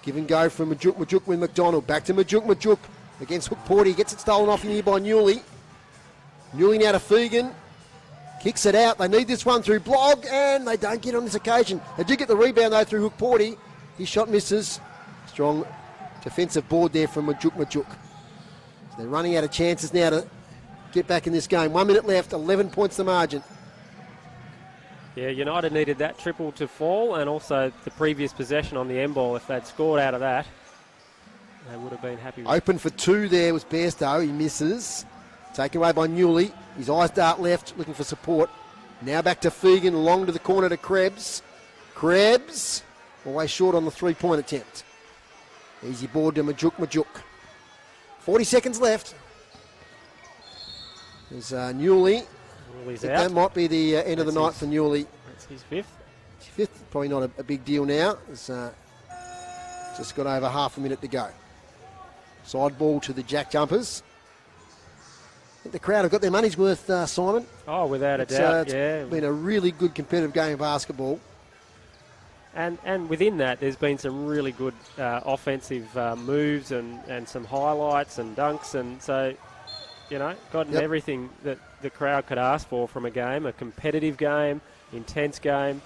Give and go from Majuk with McDonald. Back to Majuk against Hook Porty. Gets it stolen off in here by Newley. Newley now to Fegan. Kicks it out. They need this one through Blogg, and they don't get on this occasion. They do get the rebound, though, through Hook Porty. His shot misses. Strong defensive board there from Majuk. So they're running out of chances now to get back in this game. 1 minute left, 11 points the margin. Yeah, United needed that triple to fall, and also the previous possession on the end ball. If they'd scored out of that, they would have been happy. Open for 2 there was Bairstow. He misses. Taken away by Newley. His eyes dart left, looking for support. Now back to Fegan, long to the corner to Krebs. Krebs, always short on the 3-point attempt. Easy board to Majuk. 40 seconds left. There's Newley. Newley's That out. might be the end of the night for Newley. That's his 5th. His 5th, probably not a big deal now. It's just got over half a minute to go. Side ball to the Jack Jumpers. I think the crowd have got their money's worth, Simon. Oh, without a doubt, It's yeah. been a really good competitive game of basketball. And within that, there's been some really good offensive moves and some highlights and dunks, and so, gotten everything that the crowd could ask for from a game, a competitive game, intense game,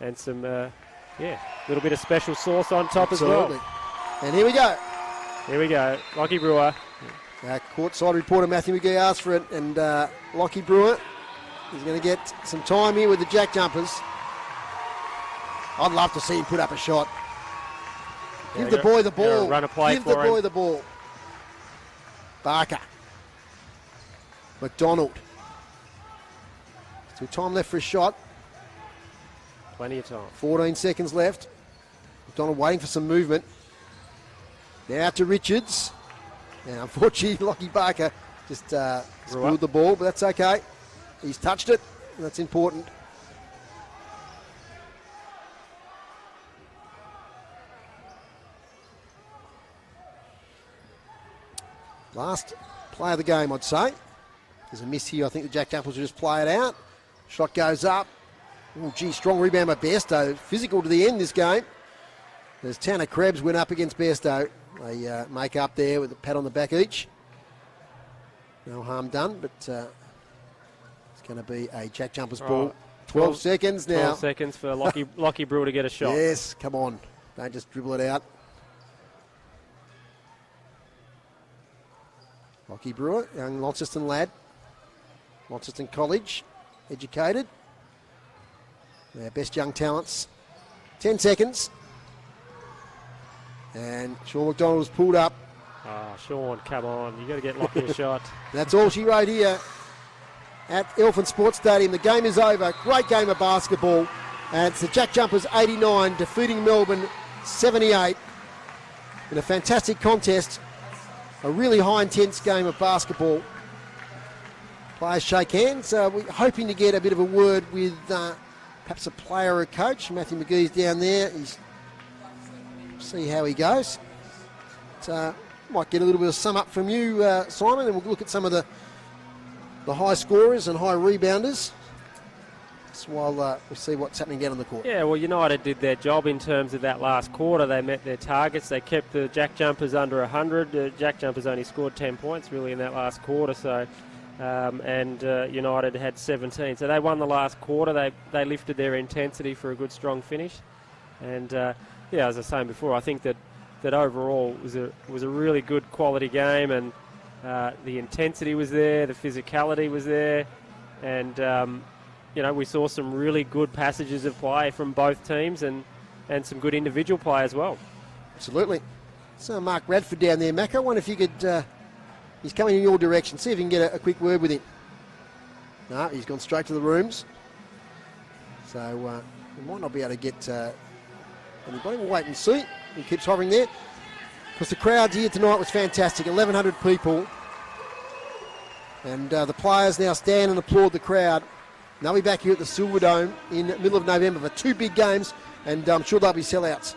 and some, little bit of special sauce on top Absolutely. as well. And here we go. Here we go, Lockie Brewer. Courtside reporter Matthew McGee asked for it, and Lockie Brewer is going to get some time here with the Jack Jumpers. I'd love to see him put up a shot. Give the boy the ball. Run a play Give for the boy him. the ball. Barker. McDonald. Still time left for a shot. Plenty of time. 14 seconds left. McDonald waiting for some movement. Now to Richards. Now, unfortunately, Lockie Barker just spilled the ball, but that's okay. He's touched it, and that's important. Last play of the game, I'd say. There's a miss here. I think the Jack Jumpers will just play it out. Shot goes up. Oh, gee, strong rebound by Bairstow. Physical to the end this game. As Tanner Krebs went up against Bairstow. They make up there with a pat on the back each. No harm done, but it's going to be a Jack Jumpers ball. 12 seconds now. 12 seconds for Lockie Brewer to get a shot. Yes, come on. Don't just dribble it out. Lockie Brewer, young Launceston lad. Launceston College, educated. Our best young talents. 10 seconds. And Sean McDonald was pulled up. Oh, Sean, come on. You got to get Lockie a shot. That's all she wrote here. at Elephant Sports Stadium. The game is over. Great game of basketball. And it's the JackJumpers 89 defeating Melbourne 78 in a fantastic contest. A really high intense game of basketball. Players shake hands. We're hoping to get a bit of a word with perhaps a player or a coach. Matthew McGee's down there. See how he goes. Might get a little bit of sum up from you, Simon, and we'll look at some of the high scorers and high rebounders. Just while we see what's happening down on the court. Yeah, well, United did their job in terms of that last quarter. They met their targets. They kept the JackJumpers under 100. JackJumpers only scored 10 points really in that last quarter. So, and United had 17. So they won the last quarter. They lifted their intensity for a good, strong finish. And yeah, as I was saying before, I think that overall was a really good quality game, and the intensity was there, the physicality was there, and we saw some really good passages of play from both teams and some good individual play as well. Absolutely. So Mark Radford down there, Mac. I wonder if you could, he's coming in your direction, see if you can get a quick word with him. No, he's gone straight to the rooms. So we might not be able to get anybody. We'll wait and see. He keeps hovering there. Because the crowd here tonight was fantastic. 1,100 people. And the players now stand and applaud the crowd. They'll be back here at the Silverdome in the middle of November for 2 big games, and I'm sure they'll be sellouts.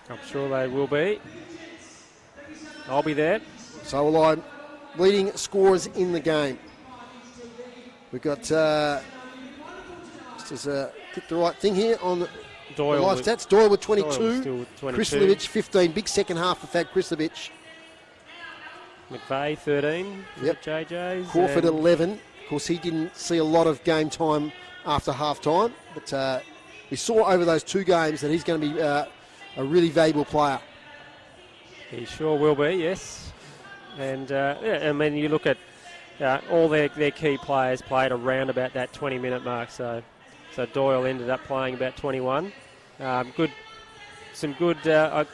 I'm sure they will be. I'll be there. So will I. Leading scorers in the game. We've got, just as get the right thing here on the live stats. Doyle with 22. Doyle 22. Krislovic 15. Big second half for Fad Krislovic. McVeigh 13. Yep. JJ's. Crawford 11. Of course, he didn't see a lot of game time after half time, but we saw over those 2 games that he's going to be a really valuable player. He sure will be, yes. And I mean, you look at all their key players played around about that 20-minute mark. So Doyle ended up playing about 21. Some good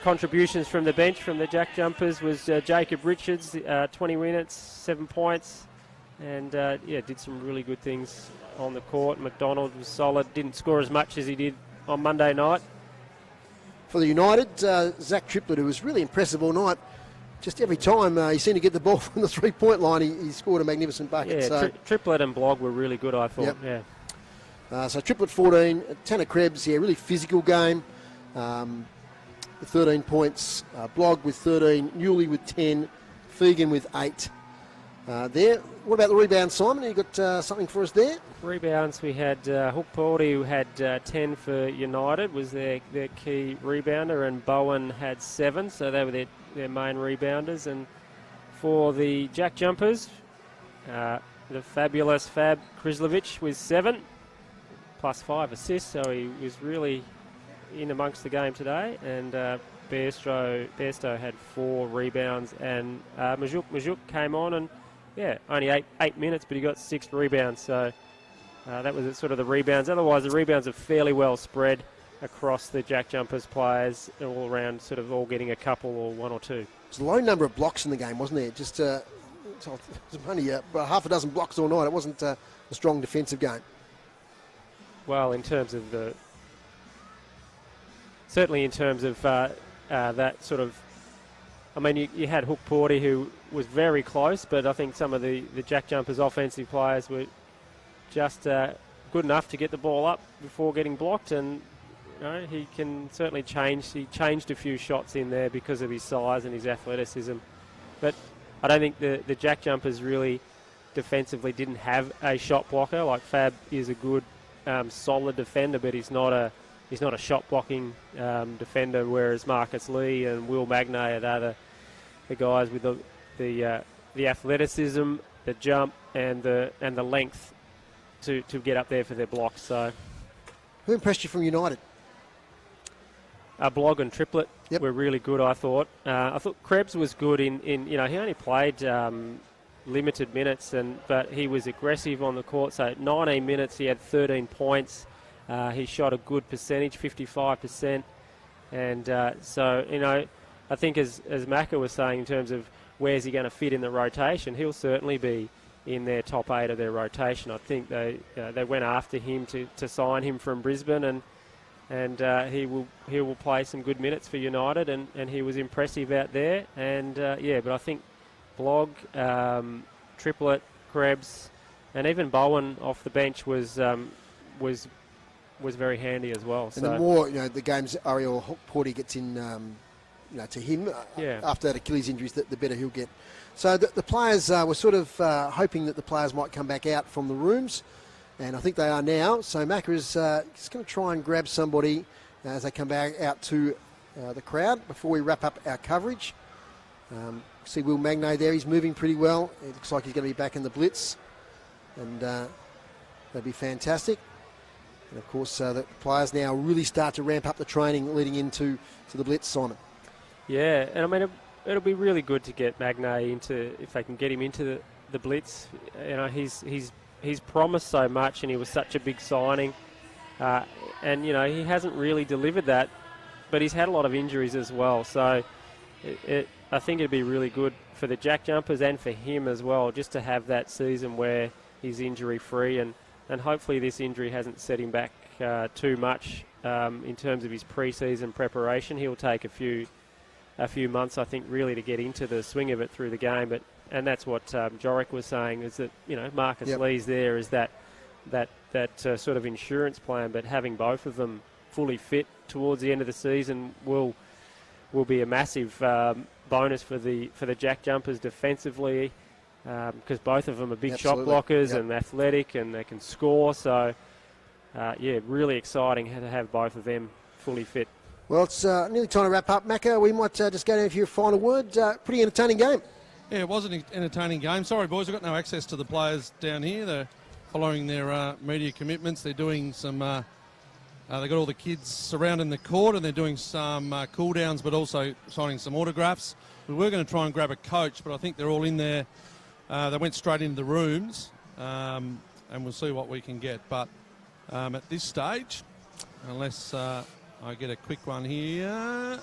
contributions from the bench from the JackJumpers was Jacob Richards, 20 minutes, 7 points. And, did some really good things on the court. McDonald was solid, didn't score as much as he did on Monday night. For the United, Zach Triplett, who was really impressive all night, just every time he seemed to get the ball from the three-point line, he scored a magnificent bucket. Yeah, so Triplett and Blogg were really good, I thought. Yep. Yeah. So Triplett 14, Tanner Krebs, really physical game. 13 points, Blogg with 13, Newley with 10, Fegan with 8. There. What about the rebound, Simon? You got something for us there? Rebounds, we had Hook Porty, who had 10 for United, was their key rebounder, and Bowen had 7, so they were their main rebounders. And for the JackJumpers, the fabulous Fab Krislovic with 7, plus 5 assists, so he was really in amongst the game today. And Bairstow had 4 rebounds, and Majuk came on and only 8 minutes, but he got 6 rebounds. So that was sort of the rebounds. Otherwise, the rebounds are fairly well spread across the JackJumpers players, all around, sort of all getting a couple or 1 or 2. It's a low number of blocks in the game, wasn't there? Just only half a dozen blocks all night. It wasn't a strong defensive game. Well, in terms of certainly in terms of that sort of, I mean, you had Hook Porty, who was very close, but I think some of the JackJumpers offensive players were just good enough to get the ball up before getting blocked, and he can certainly change. He changed a few shots in there because of his size and his athleticism, but I don't think the JackJumpers really defensively didn't have a shot blocker. Like Fab is a good, solid defender, but he's not a shot blocking defender. Whereas Marcus Lee and Will Magnay are the guys with the athleticism, the jump, and the length to get up there for their blocks. So, who impressed you from United? Blogg and Triplett were really good, I thought. I thought Krebs was good in he only played limited minutes, but he was aggressive on the court. So 19 minutes, he had 13 points. He shot a good percentage, 55%. And so, I think as Macca was saying, in terms of where's he going to fit in the rotation, he'll certainly be in their top 8 of their rotation. I think they went after him to sign him from Brisbane, and he will play some good minutes for United, and he was impressive out there. And but I think Blogg, Triplett, Krebs, and even Bowen off the bench was very handy as well. And the more the games Ariel Porty gets in, to him after that Achilles injuries, the better he'll get. So the players were sort of hoping that the players might come back out from the rooms, and I think they are now. So Macca is just going to try and grab somebody as they come back out to the crowd before we wrap up our coverage. See Will Magnay there, he's moving pretty well. It looks like he's going to be back in the blitz, and that'd be fantastic. And of course, the players now really start to ramp up the training leading into the blitz, Simon. Yeah, and I mean, it'll be really good to get Magnay if they can get him into the blitz. He's promised so much, and he was such a big signing. And he hasn't really delivered that, but he's had a lot of injuries as well. So I think it'd be really good for the JackJumpers and for him as well, just to have that season where he's injury-free, and hopefully this injury hasn't set him back too much in terms of his pre-season preparation. He'll take a few months, I think, really to get into the swing of it through the game. And that's what Jorick was saying, is that Marcus Lee's there is that sort of insurance plan, but having both of them fully fit towards the end of the season will be a massive bonus for the JackJumpers defensively, because both of them are big shot blockers and athletic, and they can score. So really exciting to have both of them fully fit. Well, it's nearly time to wrap up. Macca, we might just go down for your final word. Pretty entertaining game. Yeah, it was an entertaining game. Sorry, boys, I've got no access to the players down here. They're following their media commitments. They're doing some... they've got all the kids surrounding the court, and they're doing some cool downs, but also signing some autographs. We were going to try and grab a coach, but I think they're all in there. They went straight into the rooms, and we'll see what we can get. But at this stage, unless I get a quick one here...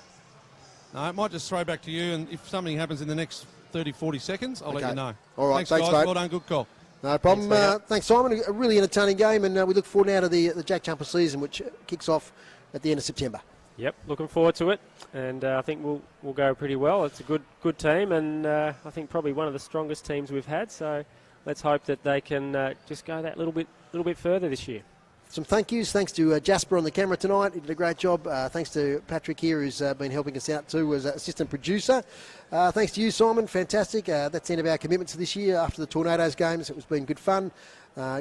No, I might just throw back to you, and if something happens in the next 30, 40 seconds, I'll let you know. All right, thanks guys. Mate. Well done, good call. No problem. Thanks, Simon. A really entertaining game, and we look forward now to the JackJumper season, which kicks off at the end of September. Yep, looking forward to it, and I think we'll go pretty well. It's a good team, and I think probably one of the strongest teams we've had. So let's hope that they can just go that little bit further this year. Some thank yous. Thanks to Jasper on the camera tonight. He did a great job. Thanks to Patrick here, who's been helping us out too as assistant producer. Thanks to you, Simon. Fantastic. That's the end of our commitments for this year after the Tornadoes games. It was been good fun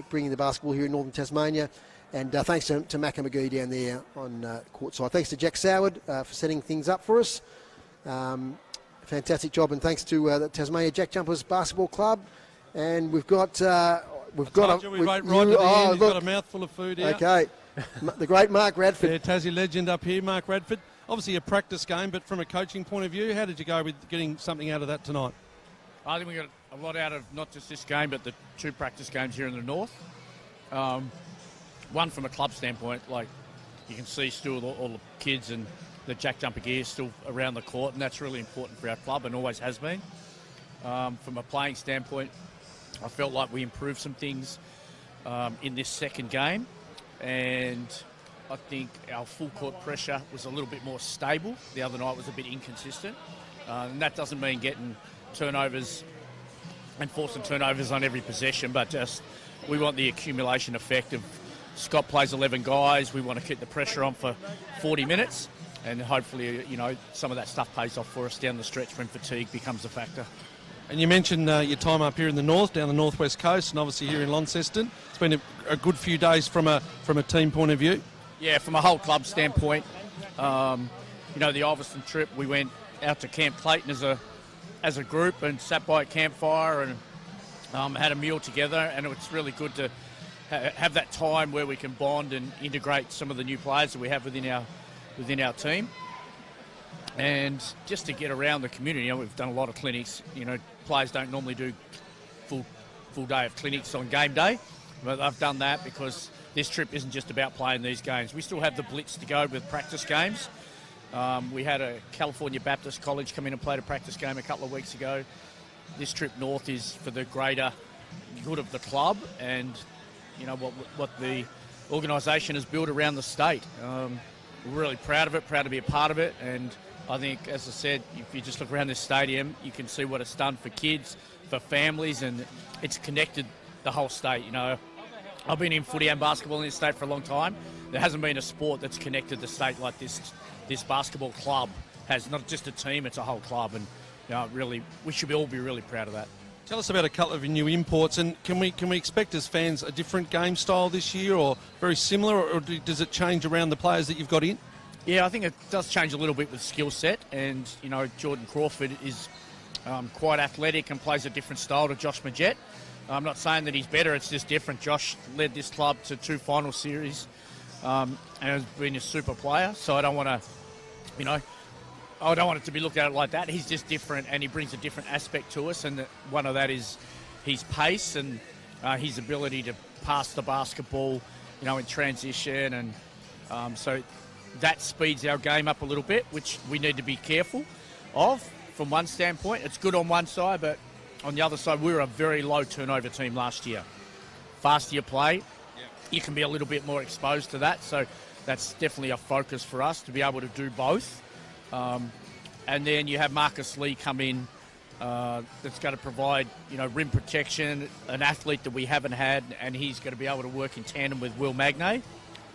bringing the basketball here in northern Tasmania. And thanks to Macca McGee down there on court side. Thanks to Jack Soward for setting things up for us. Fantastic job. And thanks to the Tasmania JackJumpers Basketball Club. And we've got... You've got a mouthful of food here. Okay. The great Mark Radford. Yeah, Tassie legend up here, Mark Radford. Obviously a practice game, but from a coaching point of view, how did you go with getting something out of that tonight? I think we got a lot out of not just this game, but the 2 practice games here in the north. One from a club standpoint, like you can see still all the kids and the JackJumper gear still around the court, and that's really important for our club and always has been. From a playing standpoint, I felt like we improved some things in this second game, and I think our full court pressure was a little bit more stable. The other night was a bit inconsistent, and that doesn't mean getting turnovers and forcing turnovers on every possession, but just we want the accumulation effect of Scott plays 11 guys. We want to keep the pressure on for 40 minutes, and hopefully, some of that stuff pays off for us down the stretch when fatigue becomes a factor. And you mentioned your time up here in the north, down the northwest coast, and obviously here in Launceston. It's been a good few days from a team point of view. Yeah, from a whole club standpoint, the Ulverston trip, we went out to Camp Clayton as a group and sat by a campfire and had a meal together, and it's really good to have that time where we can bond and integrate some of the new players that we have within our team. And just to get around the community, we've done a lot of clinics. Players don't normally do full day of clinics on game day, but I've done that because this trip isn't just about playing these games. We still have the blitz to go with practice games. We had a California Baptist College come in and played a practice game a couple of weeks ago. This trip north is for the greater good of the club and, you know, what the organisation has built around the state. We're really proud of it, proud to be a part of it, and I think, as I said, if you just look around this stadium, you can see what it's done for kids, for families, and it's connected the whole state. You know, I've been in footy and basketball in this state for a long time. There hasn't been a sport that's connected the state like this. This basketball club has not just a team; it's a whole club, and you know, really, we should all be really proud of that. Tell us about a couple of new imports, and can we expect as fans a different game style this year, or very similar, or does it change around the players that you've got in? Yeah, I think it does change a little bit with skill set, and you know, Jordan Crawford is quite athletic and plays a different style to Josh Majette. I'm not saying that he's better; it's just different. Josh led this club to 2 final series and has been a super player. So I don't want to, you know, I don't want it to be looked at like that. He's just different, and he brings a different aspect to us. And one of that is his pace and his ability to pass the basketball, you know, in transition, and so that speeds our game up a little bit, which we need to be careful of. From one standpoint, it's good on one side, but on the other side, we were a very low turnover team last year. Faster you play, you can be a little bit more exposed to that. So that's definitely a focus for us to be able to do both. And then you have Marcus Lee come in that's going to provide, you know, rim protection, an athlete that we haven't had, and he's going to be able to work in tandem with Will Magnay.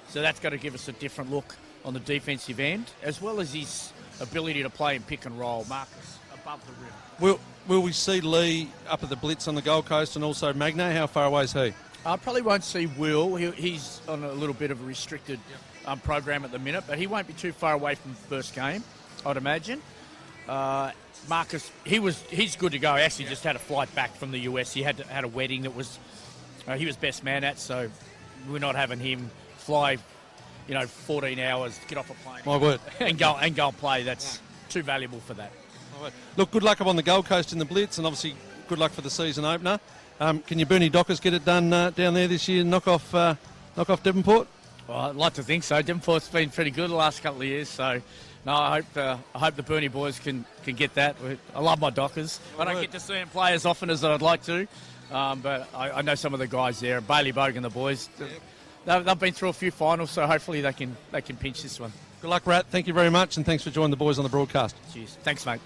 So that's going to give us a different look on the defensive end, as well as his ability to play in pick and roll. Marcus above the rim. Will we see Lee up at the Blitz on the Gold Coast, and also Magnay? How far away is he? I probably won't see Will. He's on a little bit of a restricted program at the minute, but he won't be too far away from the first game, I'd imagine. Marcus, he's good to go. He actually just had a flight back from the US. He had a wedding that was he was best man at, so we're not having him fly, you know, 14 hours, get off a plane, My word, and go and play. That's too valuable for that. Look, good luck up on the Gold Coast in the Blitz, and obviously good luck for the season opener. Can your Bernie Dockers get it done down there this year and knock off Devonport? Well, I'd like to think so. Devonport's been pretty good the last couple of years, so no, I hope the Bernie boys can get that. I love my Dockers. I don't get to see them play as often as I'd like to, but I know some of the guys there, Bailey Bogue and the boys. They've been through a few finals, so hopefully they can pinch this one. Good luck, Rat. Thank you very much, and thanks for joining the boys on the broadcast. Cheers. Thanks, mate.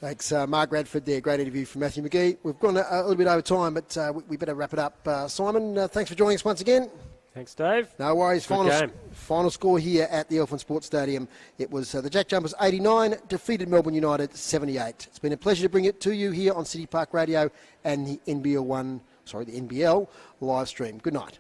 Thanks, Mark Radford there. Great interview from Matthew McGee. We've gone a little bit over time, but we better wrap it up. Simon, thanks for joining us once again. Thanks, Dave. No worries. Final score here at the Elephant Sports Stadium. It was the JackJumpers 89, defeated Melbourne United 78. It's been a pleasure to bring it to you here on City Park Radio and the NBL live stream. Good night.